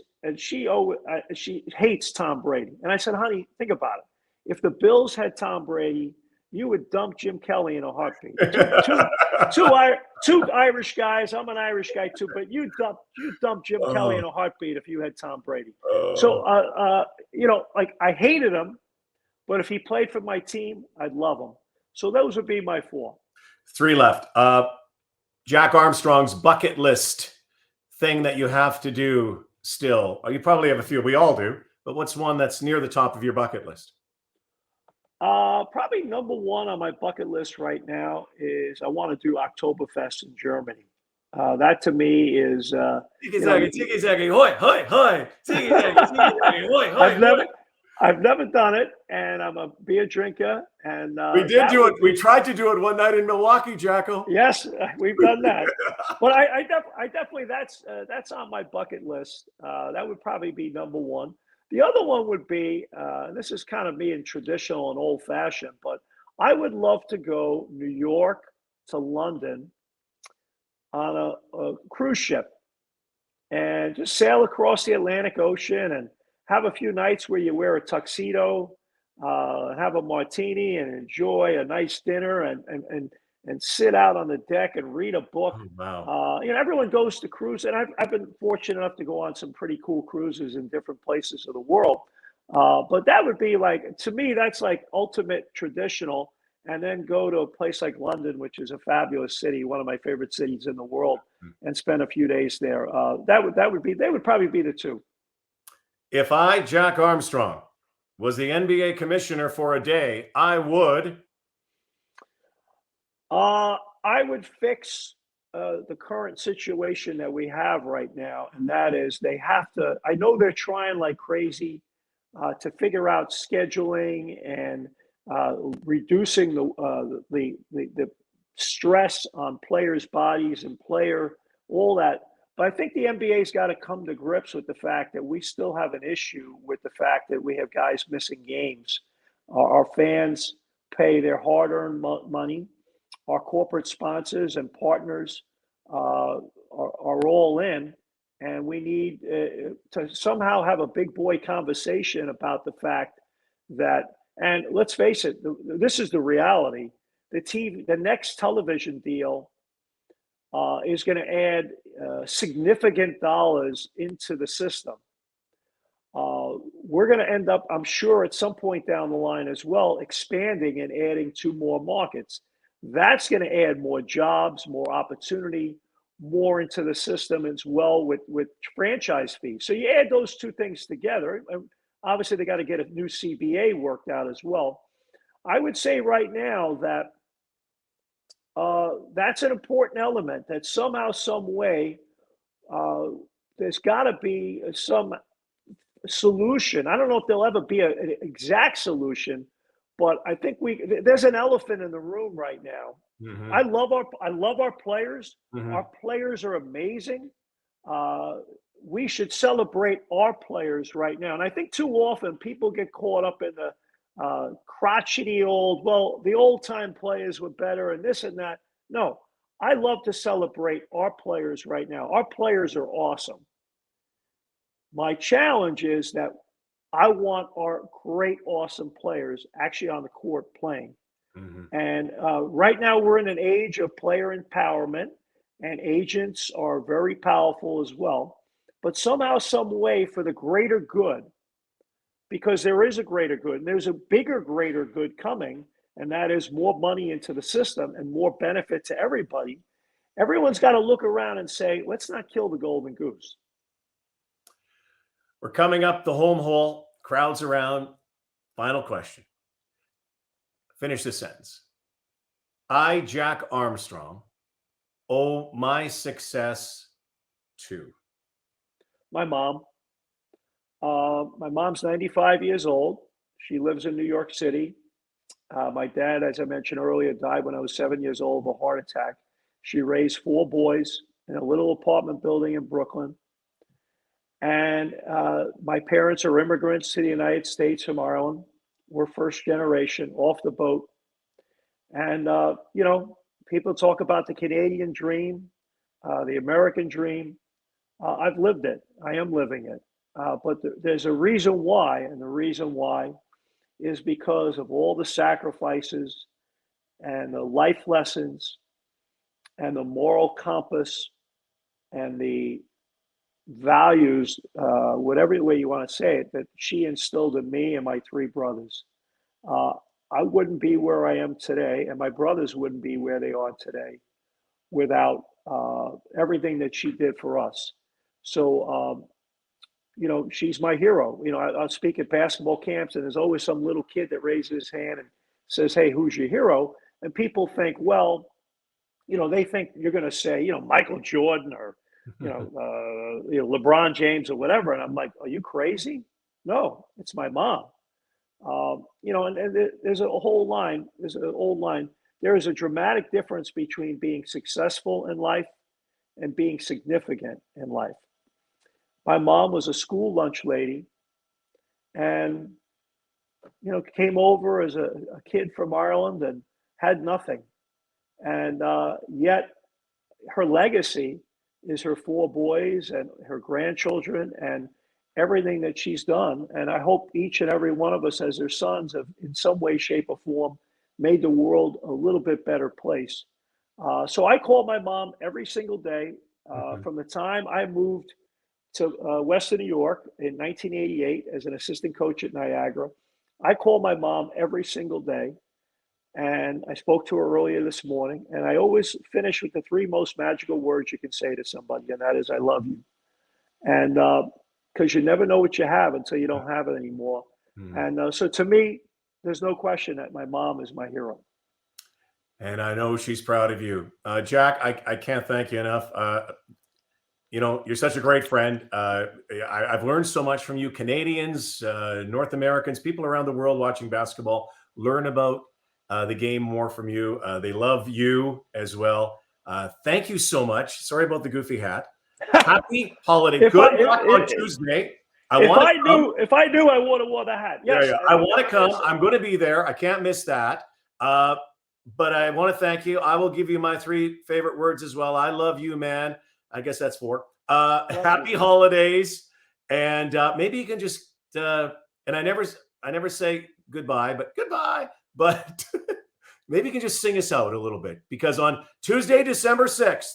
hates Tom Brady. And I said, honey, think about it. If the Bills had Tom Brady, you would dump Jim Kelly in a heartbeat. Two Irish guys. I'm an Irish guy too, but you dump Jim Kelly Oh, in a heartbeat if you had Tom Brady. So oh. like I hated him, but if he played for my team, I'd love him. So those would be my four. Three left. Jack Armstrong's bucket list thing that you have to do still. You probably have a few. We all do. But what's one that's near the top of your bucket list? Probably number one on my bucket list right now is I want to do Oktoberfest in Germany. That to me is, Tiki you know, zagi, tiki zagi, hoi, hoi, hoi. Tiki zagi, hoi, hoi, I've never, hoi. I've never done it, and I'm a beer drinker, and We did that do it. would We be tried to do it one night in Milwaukee, Jacko. yes, we've done that. But I definitely that's on my bucket list. That would probably be number one. The other one would be, and this is kind of being traditional and old fashioned, but I would love to go New York to London on a cruise ship and just sail across the Atlantic Ocean and have a few nights where you wear a tuxedo, have a martini, and enjoy a nice dinner and sit out on the deck and read a book. Oh, wow. Everyone goes to cruise, and I've been fortunate enough to go on some pretty cool cruises in different places of the world. But that would be like, to me, that's like ultimate traditional. And then go to a place like London, which is a fabulous city, one of my favorite cities in the world, and spend a few days there. They would probably be the two. If I, Jack Armstrong, was the NBA commissioner for a day, I would. I would fix the current situation that we have right now, and that is they have to. I know they're trying like crazy to figure out scheduling and reducing the stress on players' bodies and player all that. But I think the NBA's got to come to grips with the fact that we still have an issue with the fact that we have guys missing games. Our fans pay their hard-earned money. Our corporate sponsors and partners are all in, and we need to somehow have a big boy conversation about the fact that, and let's face it, this is the reality. The next television deal is going to add significant dollars into the system. we're going to end up, I'm sure, at some point down the line as well, expanding and adding 2 more markets. That's going to add more jobs, more opportunity, more into the system as well with franchise fees. So you add those 2 things together. And obviously, they got to get a new CBA worked out as well. I would say right now that that's an important element, that somehow, some way, there's got to be some solution. I don't know if there'll ever be an exact solution, but I think there's an elephant in the room right now. Mm-hmm. I love our players. Mm-hmm. Our players are amazing. We should celebrate our players right now. And I think too often people get caught up in the crotchety the old time players were better and this and that. No, I love to celebrate our players right now. Our players are awesome. My challenge is that I want our great, awesome players actually on the court playing. Mm-hmm. And right now we're in an age of player empowerment, and agents are very powerful as well. But somehow, some way, for the greater good, because there is a greater good, and there's a bigger, greater good coming, and that is more money into the system and more benefit to everybody. Everyone's got to look around and say, let's not kill the golden goose. We're coming up the home hole. Crowds around. Final question. Finish this sentence. I, Jack Armstrong, owe my success to my mom. My mom's 95 years old. She lives in New York City. My dad, as I mentioned earlier, died when I was 7 years old of a heart attack. She raised 4 boys in a little apartment building in Brooklyn. And my parents are immigrants to the United States from Ireland. We're first generation off the boat. And, people talk about the Canadian dream, the American dream. I've lived it. I am living it. But there's a reason why. And the reason why is because of all the sacrifices and the life lessons and the moral compass and the values, whatever way you want to say it, that she instilled in me and my 3 brothers. I wouldn't be where I am today, and my brothers wouldn't be where they are today without everything that she did for us. So, she's my hero. I'll speak at basketball camps, and there's always some little kid that raises his hand and says, hey, who's your hero? And people think, well, they think you're going to say, Michael Jordan or, LeBron James or whatever. And I'm like, are you crazy? No, it's my mom. And there's an old line. There is a dramatic difference between being successful in life and being significant in life. My mom was a school lunch lady and, came over as a kid from Ireland and had nothing. And yet her legacy is her 4 boys and her grandchildren and everything that she's done. And I hope each and every one of us as their sons have, in some way, shape, or form, made the world a little bit better place. So I call my mom every single day from the time I moved to Western New York in 1988 as an assistant coach at Niagara. I call my mom every single day. And I spoke to her earlier this morning. And I always finish with the 3 most magical words you can say to somebody, and that is, I love you. And because you never know what you have until you don't have it anymore. Mm-hmm. And so to me, there's no question that my mom is my hero. And I know she's proud of you. Jack, I can't thank you enough. You're such a great friend. I've learned so much from you. Canadians, North Americans, people around the world watching basketball learn about the game more from you. They love you as well. Thank you so much. Sorry about the goofy hat. Happy holiday. Good luck on Tuesday. If I knew, I would have worn the hat. Yes, yeah. I want to come. I'm going to be there. I can't miss that. But I want to thank you. I will give you my 3 favorite words as well. I love you, man. I guess that's 4. Happy holidays. And maybe you can just, and I never say goodbye, but goodbye. But maybe you can just sing us out a little bit, because on Tuesday, December 6th,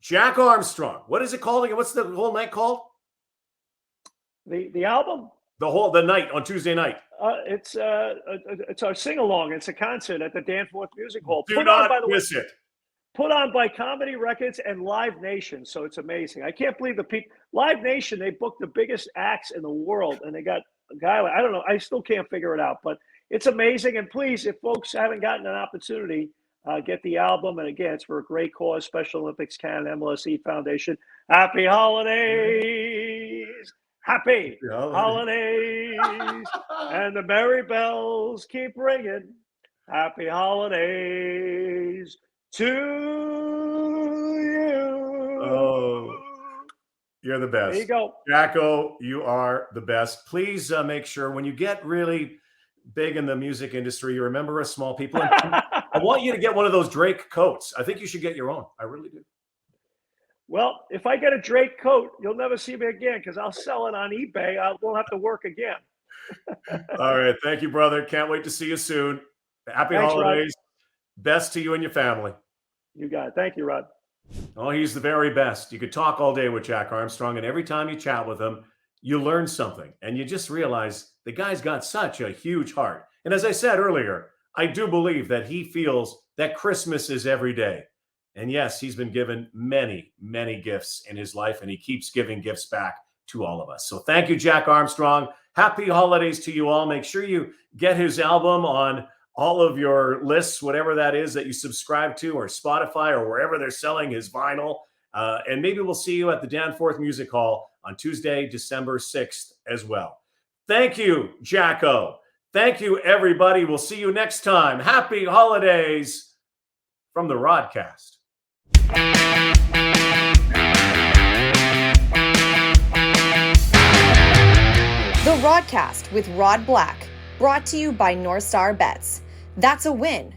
Jack Armstrong, what is it called again? What's the whole night called? The album? the night on Tuesday night. It's our sing along. It's a concert at the Danforth Music Hall. Do not miss it. Put on by Comedy Records and Live Nation. So it's amazing. I can't believe the people. Live Nation, they booked the biggest acts in the world, and they got a guy. I don't know. I still can't figure it out, but it's amazing. And please, if folks haven't gotten an opportunity, get the album. And again, it's for a great cause, Special Olympics Canada, MLSE Foundation. Happy holidays. Happy holidays. And the merry bells keep ringing. Happy holidays to you. Oh, you're the best. There you go. Jacko, you are the best. Please make sure when you get really big in the music industry, you remember us small people. I want you to get one of those Drake coats. I think you should get your own. I really do. Well, if I get a Drake coat, you'll never see me again because I'll sell it on eBay. I won't have to work again. All right. Thank you, brother. Can't wait to see you soon. Happy holidays. Rod. Best to you and your family. You got it. Thank you, Rod. Oh, he's the very best. You could talk all day with Jack Armstrong, and every time you chat with him, you learn something, and you just realize the guy's got such a huge heart. And as I said earlier, I do believe that he feels that Christmas is every day. And yes, he's been given many, many gifts in his life, and he keeps giving gifts back to all of us. So thank you, Jack Armstrong. Happy holidays to you all. Make sure you get his album on all of your lists, whatever that is that you subscribe to, or Spotify, or wherever they're selling his vinyl. And maybe we'll see you at the Danforth Music Hall on Tuesday, December 6th as well. Thank you, Jacko. Thank you, everybody. We'll see you next time. Happy holidays from the Rodcast. The Rodcast with Rod Black, brought to you by North Star Bets. That's a win.